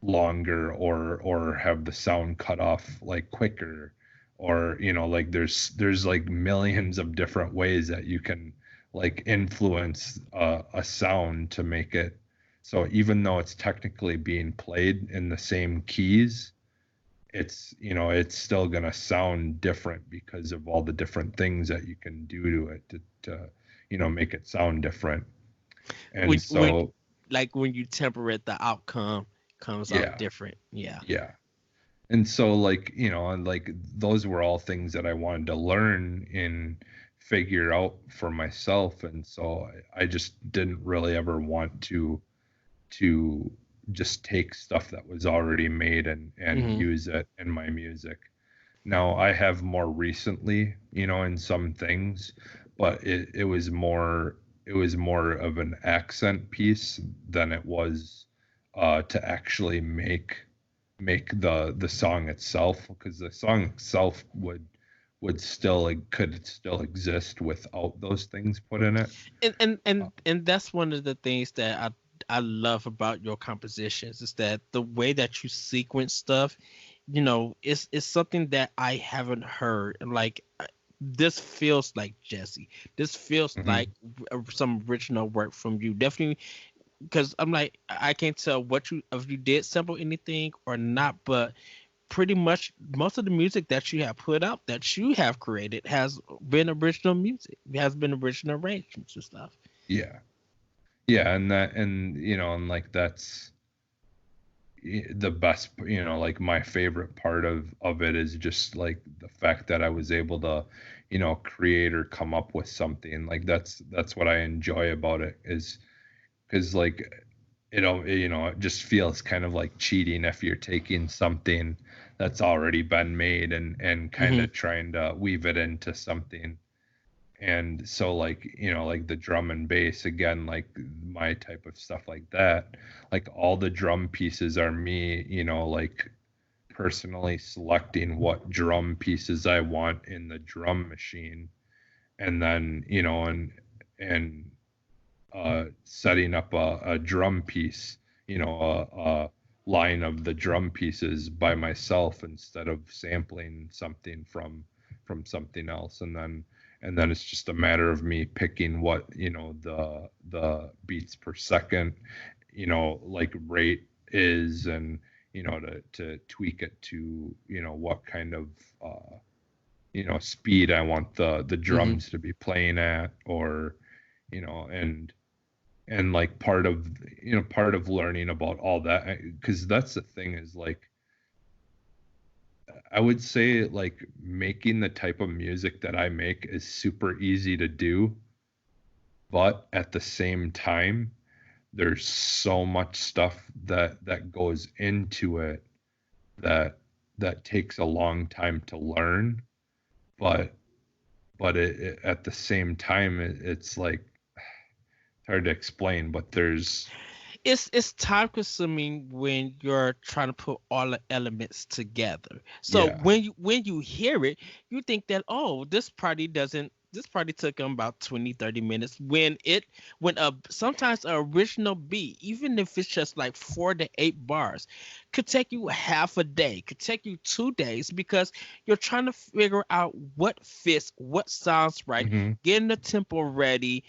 longer or have the sound cut off like quicker or like there's like millions of different ways that you can like influence a sound to make it so even though it's technically being played in the same keys it's still going to sound different because of all the different things that you can do to it to make it sound different. And When so like when you temper it, the outcome comes out yeah, different. Yeah. yeah. And so like and like those were all things that I wanted to learn and figure out for myself. And so I just didn't really ever want to just take stuff that was already made and Hmm. use it in my music. Now I have more recently in some things, but it was more of an accent piece than it was to actually make the song itself because the song itself could still exist without those things put in it. And and Uh, and and that's one of the things that I love about your compositions is that the way that you sequence stuff, it's something that I haven't heard. Like this feels like Jesse. This feels Hmm. like some original work from you. Definitely, because I'm like I can't tell what you if you did sample anything or not, but pretty much most of the music that you have put out that you have created has been original music, has been original arrangements and stuff. Yeah. Yeah, and like that's the best, like my favorite part of it is just like the fact that I was able to, create or come up with something. Like that's what I enjoy about it is because like it just feels kind of like cheating if you're taking something that's already been made and kind Hmm. of trying to weave it into something. And so like like the drum and bass again, like my type of stuff like that, like all the drum pieces are me, like personally selecting what drum pieces I want in the drum machine, and then and setting up a drum piece, a line of the drum pieces by myself instead of sampling something from something else. And then it's just a matter of me picking what, the beats per second, like rate is, and to tweak it to what kind of speed I want the Hmm. drums to be playing at, or and like part of learning about all that, because that's the thing is like I would say like making the type of music that I make is super easy to do, but at the same time there's so much stuff that goes into it that takes a long time to learn, but at the same time it's like it's hard to explain, but there's It's time consuming when you're trying to put all the elements together. So yeah. when you hear it, you think that, oh, this party took them about 20-30 minutes when sometimes an original beat, even if it's just like 4 to 8 bars, could take you half a day, could take you 2 days, because you're trying to figure out what fits, what sounds right, Hmm. getting the tempo ready,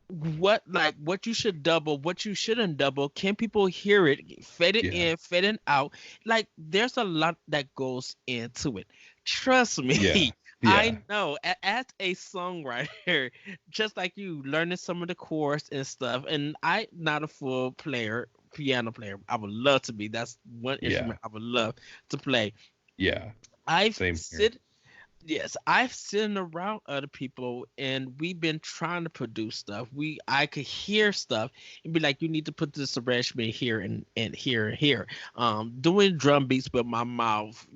what you should double, what you shouldn't double. Can people hear it? Fade it Yeah. in, fade it out. Like there's a lot that goes into it. Trust Yeah. me, Yeah. I know. As a songwriter, just like you, learning some of the chords and stuff. And I not a full player, piano player. I would love to be. That's one Yeah. instrument I would love to play. Yeah. I've Same here. sit Yes, I've sitting around other people and we've been trying to produce stuff. I could hear stuff and be like, you need to put this arrangement here and here and here. Doing drum beats with my mouth,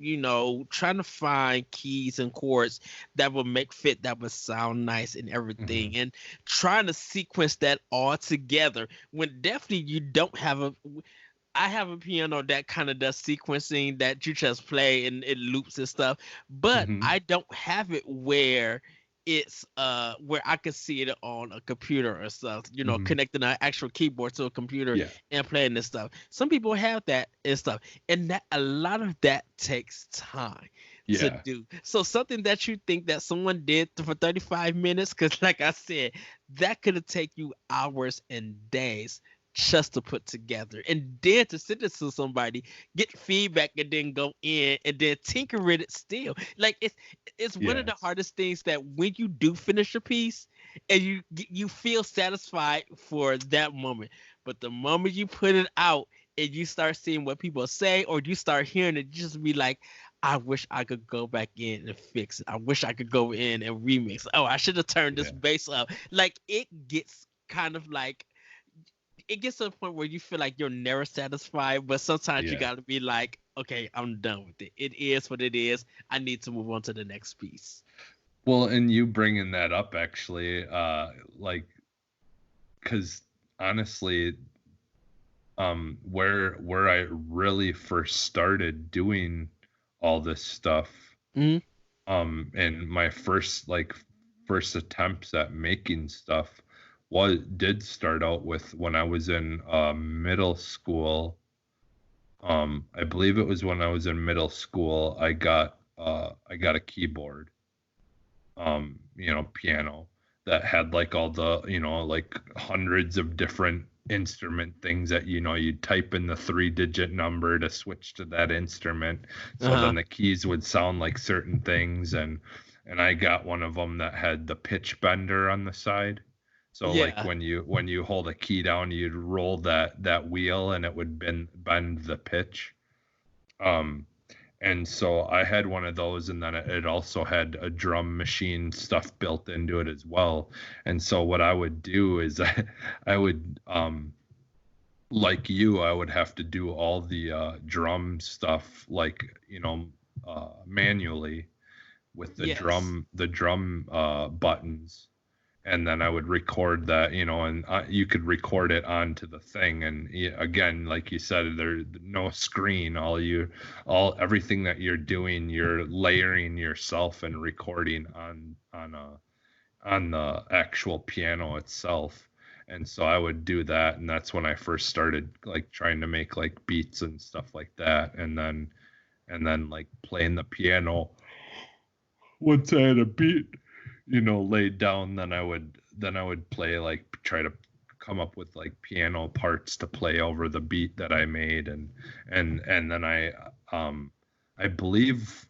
trying to find keys and chords that would make fit, that would sound nice and Hmm. everything. And trying to sequence that all together when definitely you don't have a I have a piano that kind of does sequencing that you just play and it loops and stuff, but Hmm. I don't have it where it's where I can see it on a computer or stuff, Hmm. connecting an actual keyboard to a computer Yeah. and playing this stuff. Some people have that and stuff, and that a lot of that takes time to Yeah. do. So something that you think that someone did for 35 minutes, because like I said, that could have taken you hours and days just to put together, and then to send it to somebody, get feedback, and then go in and then tinker with it still. Like it's one of Yeah. the hardest things that when you do finish a piece and you feel satisfied for that moment, but the moment you put it out and you start seeing what people say or you start hearing it, you just be like, I wish I could go back in and fix it. I wish I could go in and remix. Oh, I should have turned this Yeah. bass up. Like it gets kind of like it gets to a point where you feel like you're never satisfied, but sometimes you Yeah. gotta be like, okay, I'm done with it. It is what it is. I need to move on to the next piece. Well, and you bringing that up actually, like, because honestly, where I really first started doing all this stuff, Mm-hmm. and my first attempts at making stuff did start out with when I was in middle school. I believe it was when I was in middle school. I got a keyboard, piano that had like all the, like hundreds of different instrument things that, you'd type in the 3-digit number to switch to that instrument. So then the keys would sound like certain things. And I got one of them that had the pitch bender on the side. So like when you hold a key down, you'd roll that wheel and it would bend the pitch. And so I had one of those, and then it also had a drum machine stuff built into it as well. And so what I would do is I would, like you, I would have to do all the drum stuff, like, manually with the drum buttons. And then I would record that, and you could record it onto the thing. And again, like you said, there's no screen. Everything that you're doing, you're layering yourself and recording on the actual piano itself. And so I would do that, and that's when I first started like trying to make like beats and stuff like that. And then like playing the piano. Once I had a beat, laid down, then I would play, like try to come up with like piano parts to play over the beat that I made. And then I believe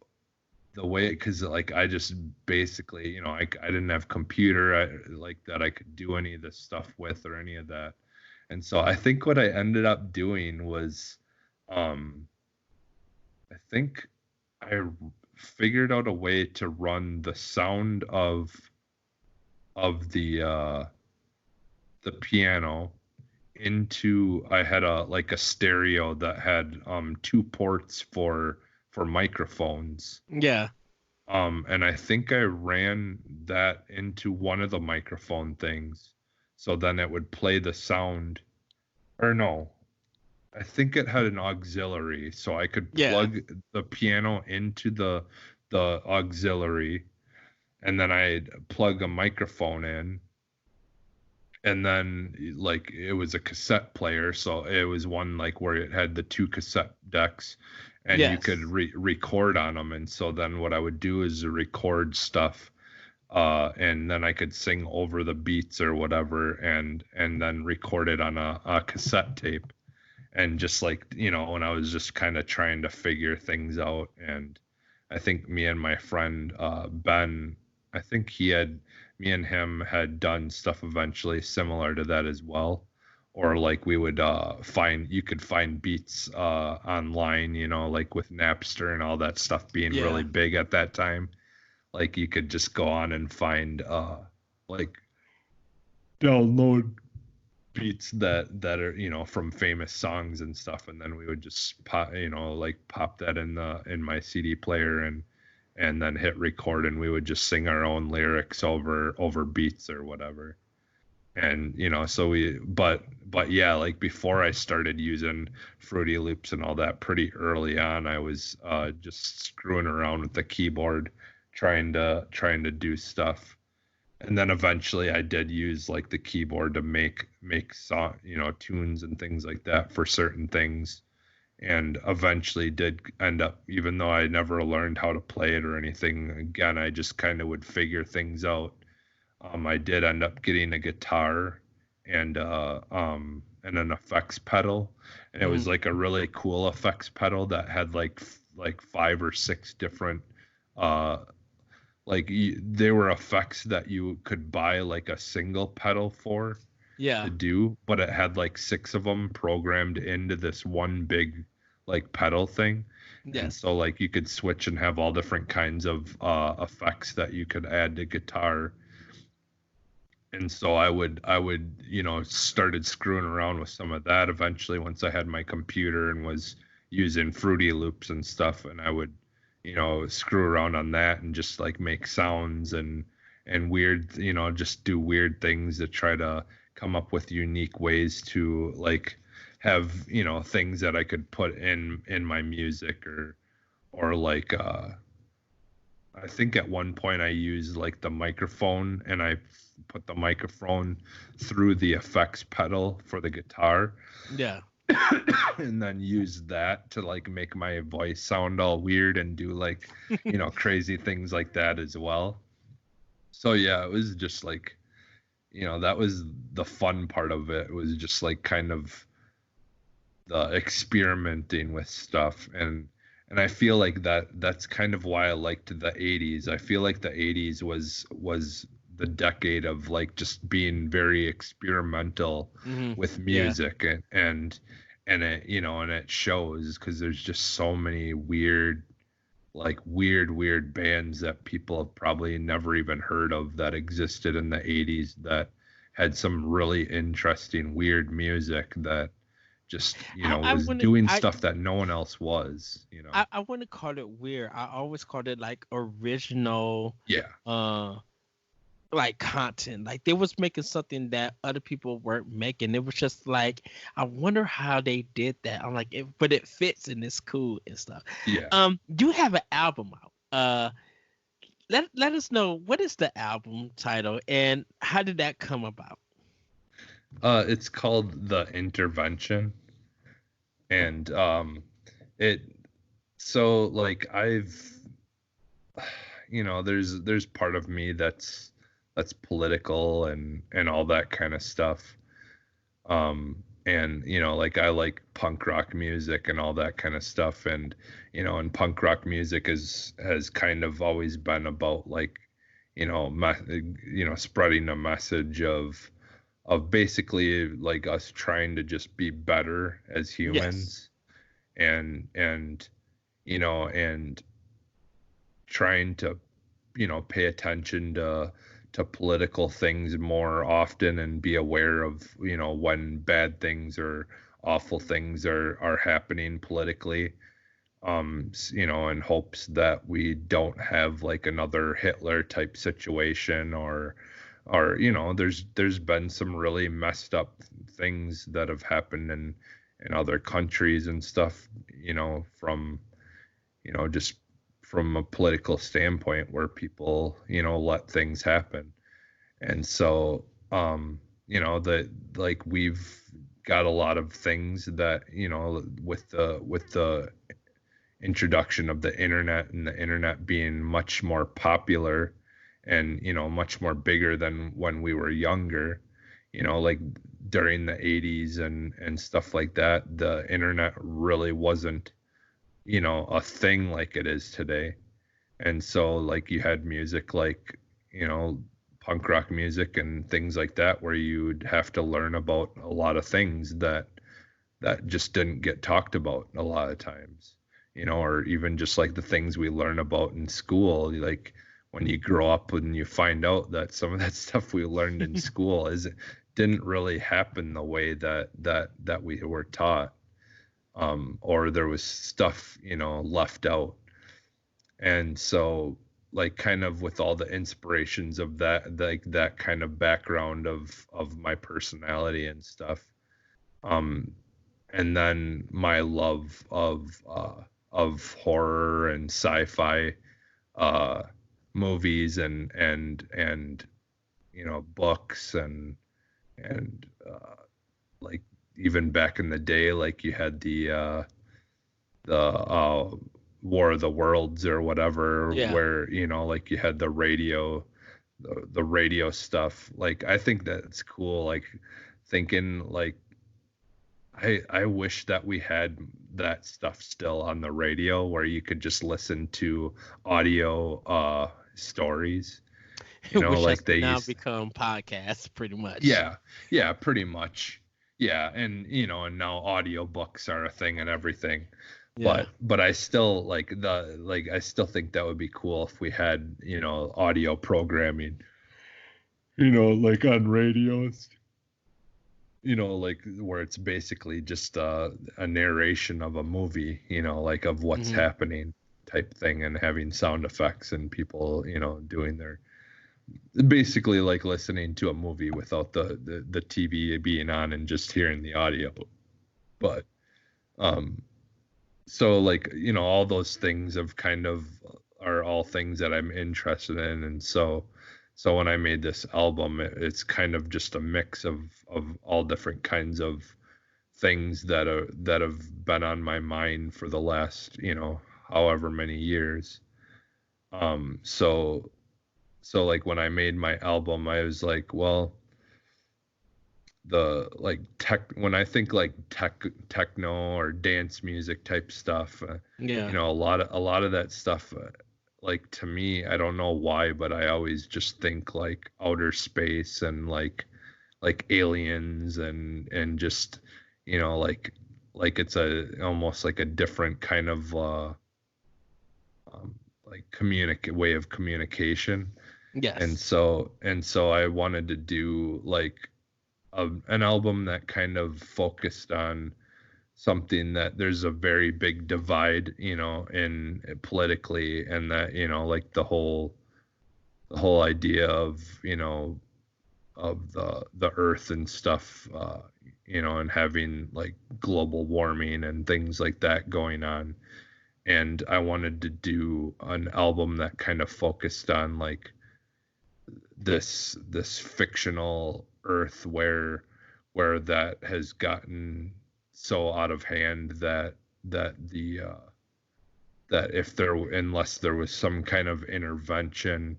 the way, because like I just basically, I didn't have computer like that I could do any of this stuff with or any of that. And so I think what I ended up doing was I think I figured out a way to run the sound of the piano into, I had a stereo that had 2 ports for microphones. Yeah. And I think I ran that into one of the microphone things, so then it would play the sound. Or no, I think it had an auxiliary, so I could plug the piano into the auxiliary, and then I'd plug a microphone in, and then like it was a cassette player, so it was one like where it had the 2 cassette decks, and you could record on them. And so then what I would do is record stuff, and then I could sing over the beats or whatever, and then record it on a cassette tape. And just like, when I was just kind of trying to figure things out. And I think me and my friend, Ben, I think me and him had done stuff eventually similar to that as well. Or like we would you could find beats online, like with Napster and all that stuff being really big at that time. Like you could just go on and find like download beats that are, from famous songs and stuff, and then we would just pop that in my CD player and then hit record, and we would just sing our own lyrics over beats or whatever. And so but yeah, like before I started using Fruity Loops and all that, pretty early on I was just screwing around with the keyboard, trying to do stuff. And then eventually I did use like the keyboard to make song, tunes and things like that for certain things. And eventually did end up, even though I never learned how to play it or anything, again, I just kind of would figure things out. I did end up getting a guitar and an effects pedal. And it was like a really cool effects pedal that had like 5 or 6 different, there were effects that you could buy like a single pedal for to do, but it had like 6 of them programmed into this one big like pedal thing. And so like you could switch and have all different kinds of effects that you could add to guitar. And so I would started screwing around with some of that eventually once I had my computer and was using Fruity Loops and stuff, and I would screw around on that and just like make sounds and weird, just do weird things to try to come up with unique ways to like have, things that I could put in my music or like, I think at one point I used like the microphone, and I put the microphone through the effects pedal for the guitar, Yeah. and then used that to like make my voice sound all weird and do like, crazy things like that as well. So yeah, it was just like, that was the fun part of it. It was just like kind of the experimenting with stuff, and I feel like that's kind of why I liked the 80s. I feel like the 80s was the decade of like just being very experimental with Yeah. music, and it, and it shows because there's just so many weird bands that people have probably never even heard of that existed in the 80s that had some really interesting weird music that just I was wouldn't doing stuff that no one else was. I wouldn't call it weird. I always called it like original Yeah, like content. Like they was making something that other people weren't making. It was just like I wonder how they did that. I'm like, but it fits and it's cool and stuff. yeah. You have an album out. Let us know what is the album title and how did that come about? It's called The Intervention, and it so like there's part of me that's political and all that kind of stuff. And like I like punk rock music and all that kind of stuff, and and punk rock music has kind of always been about like spreading a message of basically like us trying to just be better as Yes. humans, and and trying to pay attention to political things more often and be aware of when bad things or awful things are happening politically, in hopes that we don't have like another Hitler type situation, or there's been some really messed up things that have happened in other countries and stuff, from just from a political standpoint where people let things happen. And so that like we've got a lot of things that with the introduction of the internet, and the internet being much more popular and much more bigger than when we were younger, like during the 80s and stuff like that, the internet really wasn't a thing like it is today. And so like you had music like punk rock music and things like that where you'd have to learn about a lot of things that just didn't get talked about a lot of times, or even just like the things we learn about in school. Like when you grow up and you find out that some of that stuff we learned in school didn't really happen the way that we were taught, or there was stuff left out. And so like kind of with all the inspirations of that, like that kind of background of my personality and stuff, um and then my love of horror and sci-fi uh movies and books and like even back in the day, like you had the War of the Worlds or whatever, Yeah. where like you had the radio stuff. Like I think that's cool. Like thinking like I wish that we had that stuff still on the radio where you could just listen to audio stories. Which has Like they now used. become podcasts pretty much. Yeah, pretty much. Yeah, and and now audiobooks are a thing and everything. Yeah. But I still I still think that would be cool if we had, audio programming, like on radios, like where it's basically just a narration of a movie, like of what's Hmm. happening type thing, and having sound effects and people, doing their basically like listening to a movie without the TV being on and just hearing the audio. But so like all those things have kind of are are all things that I'm interested in. And so when I made this album, it's kind of just a mix of all different kinds of things that have been on my mind for the last, however many years. So like when I made my album, I was like, well, the like when I think like techno or dance music type stuff, Yeah. a lot of that stuff, like to me, I don't know why, but I always just think like outer space and like aliens and just, like it's almost like a different kind of like way of communication. Yes. And so I wanted to do like an album that kind of focused on something that there's a very big divide, in politically, and that, like the whole idea of, of the earth and stuff, and having like global warming and things like that going on. And I wanted to do an album that kind of focused on like this fictional earth where that has gotten so out of hand that the that unless there was some kind of intervention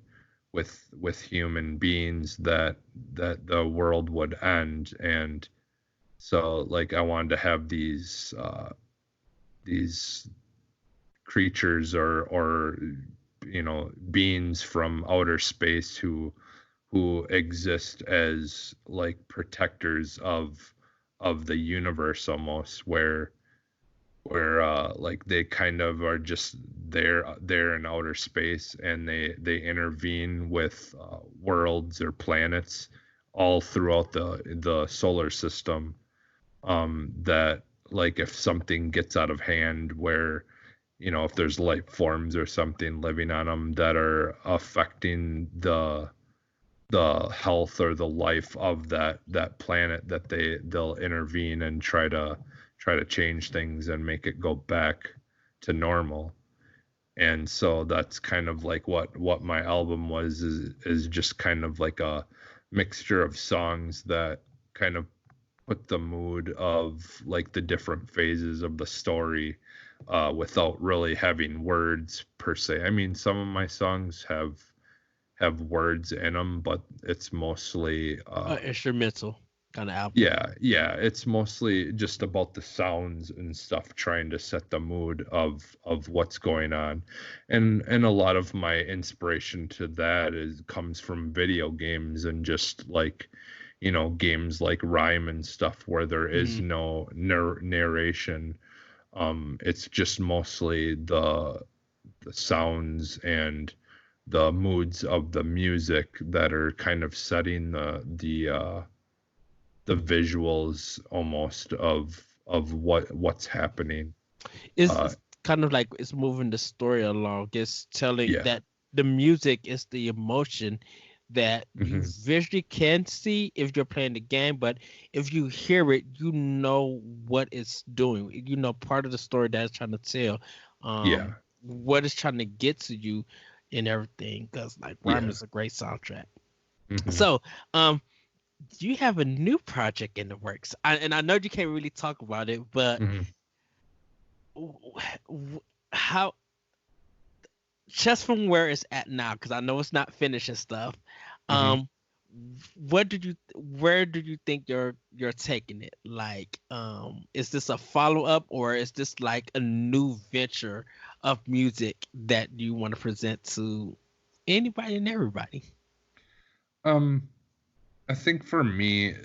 with human beings, that the world would end. And so like I wanted to have these creatures or beings from outer space who exist as like protectors of the universe, almost, where like they kind of are just there in outer space, and they intervene with worlds or planets all throughout the solar system, that like if something gets out of hand, where if there's life forms or something living on them that are affecting the health or the life of that planet, that they'll intervene and try to change things and make it go back to normal. And so that's kind of like what my album was, is just kind of like a mixture of songs that kind of put the mood of like the different phases of the story, without really having words per se. I mean, some of my songs have words in them, but it's mostly instrumental kind of album. Yeah, it's mostly just about the sounds and stuff, trying to set the mood of what's going on. And a lot of my inspiration to that comes from video games, and just like, games like Rhyme and stuff, where there is no narration. It's just mostly the sounds and the moods of the music that are kind of setting the visuals almost of what's happening. It's kind of like it's moving the story along. It's telling that the music is the emotion that you visually can see if you're playing the game, but if you hear it, what it's doing. Part of the story that it's trying to tell. What it's trying to get to you and everything. Because like Rhyme is a great soundtrack. So, do you have a new project in the works? And I know you can't really talk about it, but how, just from where it's at now, because I know it's not finished and stuff. Where do you think you're taking it? Like, is this a follow-up, or is this like a new venture of music that you want to present to anybody and everybody? I think for me,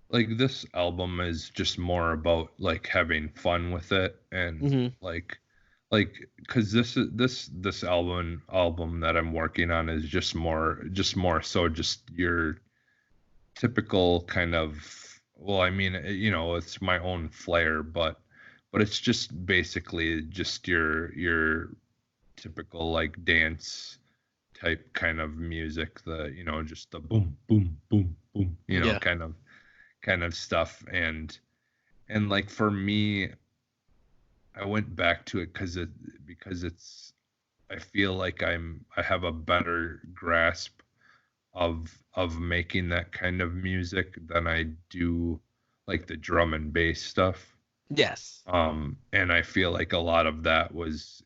like, this album is just more about like having fun with it, and like because this album that I'm working on is just more so just your typical kind of, well, I mean, it's my own flair, but it's just basically just your typical like dance type kind of music, just the boom boom boom boom, kind of stuff. And like for me, I went back to it because it's I feel like I have a better grasp of making that kind of music than I do like the drum and bass stuff. Yes. And I feel like a lot of that was,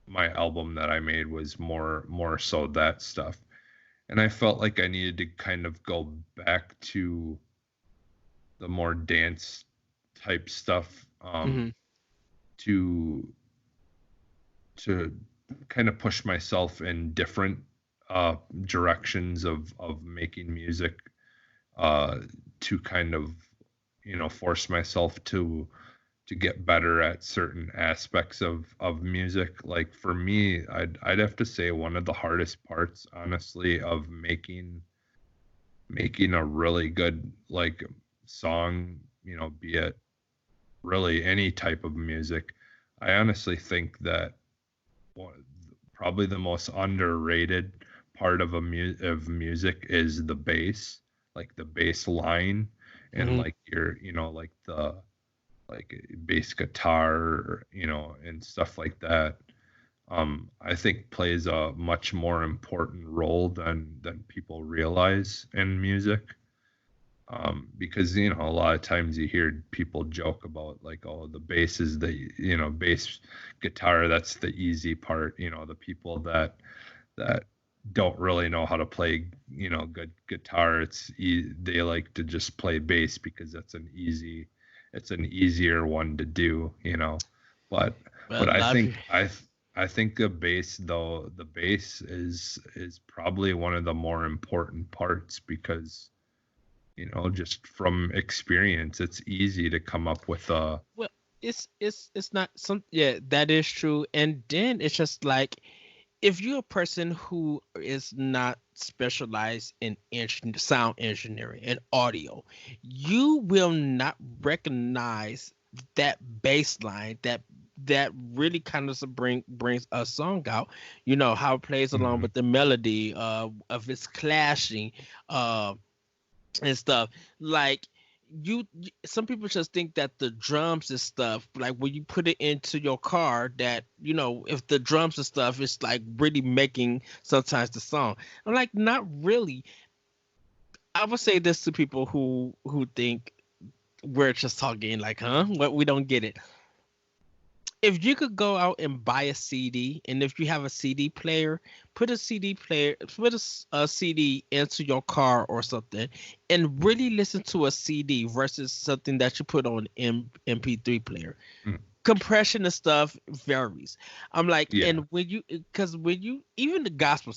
my album that I made was more so that stuff. And I felt like I needed to kind of go back to the more dance type stuff, Hmm. to to kind of push myself in different directions of making music, uh, to kind of force myself to get better at certain aspects of music. Like for me, I'd have to say one of the hardest parts, honestly, of making a really good like song, be it really any type of music. I honestly think that one, probably the most underrated part of of music is the bass, like the bass line, and Hmm. like your, like the like bass guitar, and stuff like that. I think plays a much more important role than people realize in music. Because a lot of times you hear people joke about like, oh, the bass is the bass guitar, that's the easy part. The people that don't really know how to play good guitar, they like to just play bass because it's an easier one to do. But But but a I lot of think people, I think the bass is probably one of the more important parts because just from experience, it's easy to come up with a. well, it's not some, yeah, that is true. And then it's just like, if you're a person who is not specialized in sound engineering and audio, you will not recognize that bass line that really kind of brings a song out. You know how it plays along Mhm. with the melody of its clashing, uh, and stuff. Like, some people just think that the drums and stuff, like when you put it into your car, that if the drums and stuff is like really making sometimes the song. I'm like, not really. I would say this to people who think we're just talking like, huh, what, we don't get it. If you could go out and buy a CD, and if you have a CD player, put a CD into your car or something, and really listen to a CD versus something that you put on MP3 player. Mm. Compression and stuff varies. I'm like, Yeah. and because when you, even the gospel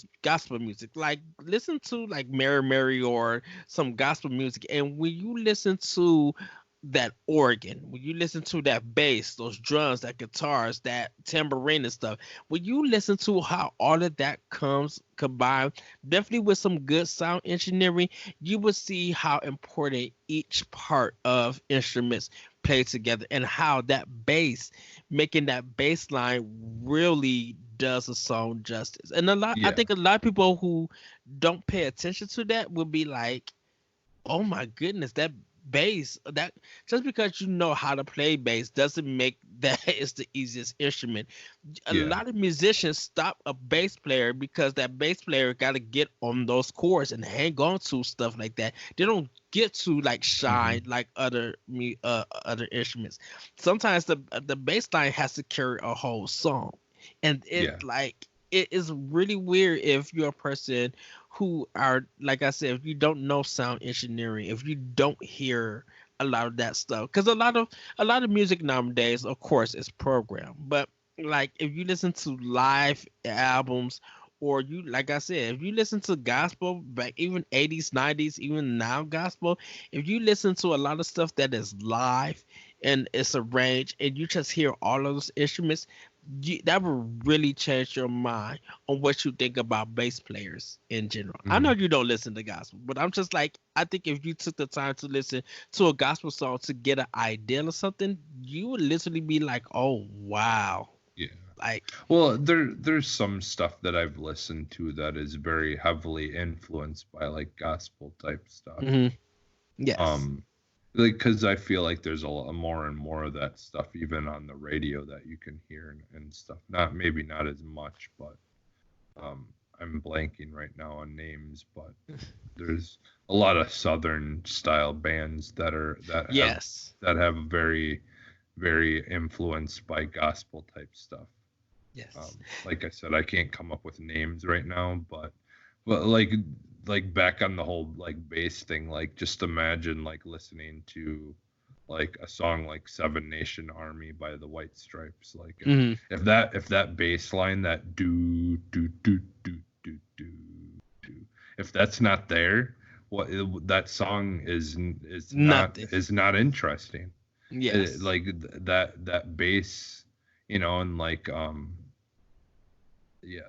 music, like listen to like Mary Mary or some gospel music, and when you listen to that organ, when you listen to that bass, those drums, that guitars, that tambourine and stuff, when you listen to how all of that comes combined, definitely with some good sound engineering, you will see how important each part of instruments play together, and how that bass, making that bass line really does a song justice. And I Yeah. think a lot of people who don't pay attention to that will be like, oh my goodness, that bass, that, just because you know how to play bass doesn't make that it's the easiest instrument. A Yeah. lot of musicians stop a bass player because that bass player got to get on those chords and hang on to stuff like that. They don't get to like Hmm. shine like other instruments. Sometimes the bass line has to carry a whole song, and Yeah. it is really weird if you're a person who are, like I said, if you don't know sound engineering, if you don't hear a lot of that stuff, because a lot of music nowadays, of course, is programmed. But like, if you listen to live albums, or you, like I said, if you listen to gospel back, even 80s, 90s, even now gospel, if you listen to a lot of stuff that is live and it's arranged, and you just hear all of those instruments, that will really change your mind on what you think about bass players in general. I know Hmm. you don't listen to gospel, but I'm just like, I think if you took the time to listen to a gospel song to get an idea of something, you would literally be like, oh wow. Yeah. Like, Well, there's some stuff that I've listened to that is very heavily influenced by like gospel type stuff. mhm, yes. Um, like because I feel like there's a lot more and more of that stuff even on the radio that you can hear and stuff. Not maybe not as much, but um, I'm blanking right now on names, but there's a lot of southern style bands Yes. that have very very influenced by gospel type stuff. Yes. Like I said, I can't come up with names right now, but like back on the whole like bass thing, like just imagine like listening to like a song like Seven Nation Army by the White Stripes. Like Mhm. if that bass line, that do do do do do do do, if that's not there, that song Nothing. is not interesting. Yes. Like that bass, and like yeah,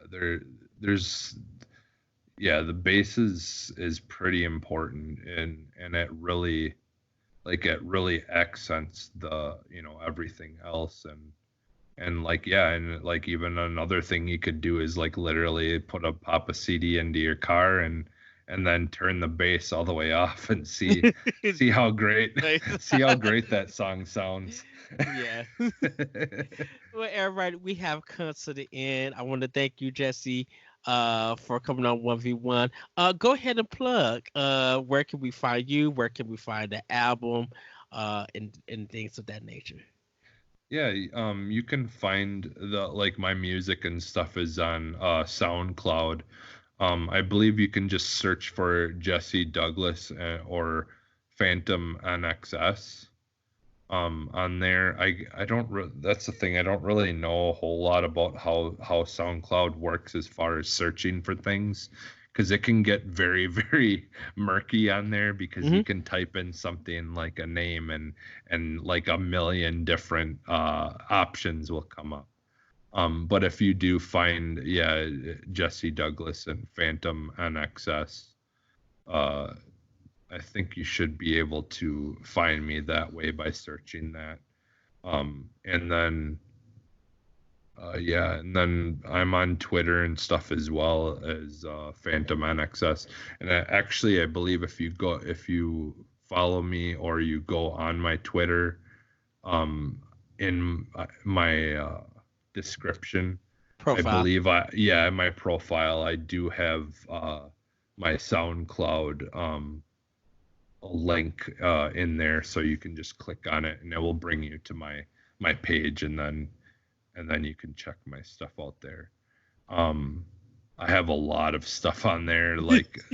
there's yeah, the bass is pretty important, and it really accents the everything else, and like yeah, and like even another thing you could do is like literally pop a CD into your car and then turn the bass all the way off and see how great see how great that song sounds. Yeah. Well, everybody, we have come to the end. I want to thank you, Jesse, for coming on 1v1. Go ahead and plug. Where can we find you? Where can we find the album? And things of that nature. Yeah, you can find my music and stuff is on SoundCloud. I believe you can just search for Jesse Douglas or Phantom NXS. On there, I don't that's the thing, I don't really know a whole lot about how SoundCloud works as far as searching for things, because it can get very very murky on there, because you can type in something like a name and like a million different options will come up. But if you do find Jesse Douglas and Phantom NXS, I think you should be able to find me that way by searching that. And then and then I'm on Twitter and stuff as well as Phantom NXS. And I believe if you follow me or you go on my Twitter, in my description, Profile. I believe in my profile I do have my SoundCloud a link in there, so you can just click on it and it will bring you to my page, and then you can check my stuff out there. I have a lot of stuff on there, like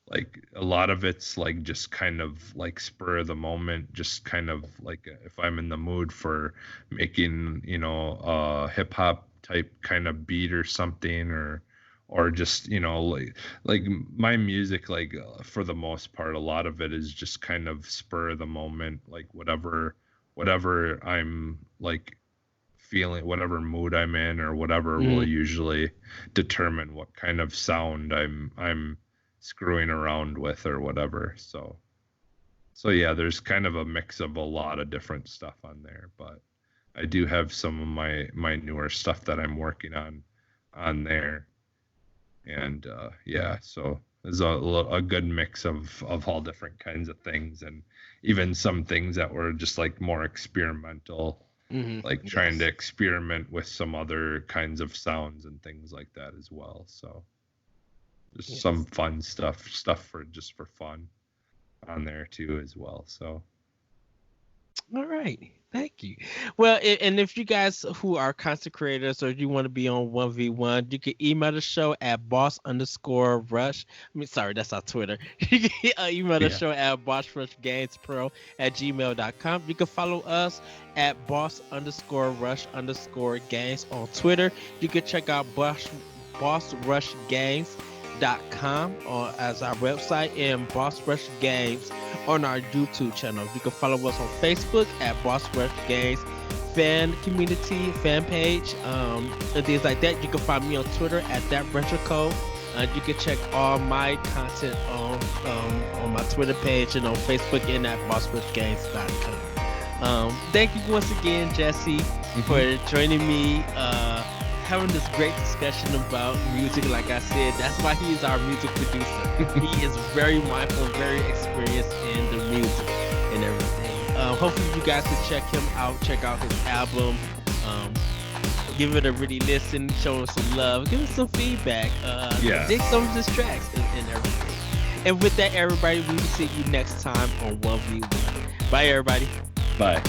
like a lot of it's like just kind of like spur of the moment, just kind of like if I'm in the mood for making hip hop type kind of beat or something, or just like my music, like for the most part a lot of it is just kind of spur of the moment, like whatever I'm like feeling, whatever mood I'm in or whatever will usually determine what kind of sound I'm screwing around with or whatever. So yeah, there's kind of a mix of a lot of different stuff on there, but I do have some of my newer stuff that I'm working on there. And so there's a good mix of all different kinds of things, and even some things that were just like more experimental, like trying to experiment with some other kinds of sounds and things like that as well. So just some fun stuff for fun on there too as well. So all right, thank you. Well, and if you guys who are content creators or you want to be on 1v1, you can email the show at boss_rush. That's our Twitter. You can email the show at bossrushgamespro@gmail.com. You can follow us at boss_rush_games on Twitter. You can check out bossrushgames.com as our website, and Boss Rush Games on our YouTube channel. You can follow us on Facebook at Boss Rush Games fan community fan page, and things like that. You can find me on Twitter at @RetroCode. You can check all my content on my Twitter page and on Facebook and at bossrushgames.com. Thank you once again, Jesse, for joining me, having this great discussion about music. Like I said, that's why he is our music producer. He is very mindful, very experienced in the music. and everything. Hopefully you guys can check him out, check out his album, give it a really listen, show him some love, give him some feedback, dig some of his tracks and everything. And with that, everybody, we will see you next time on 1v1. Bye, everybody. Bye.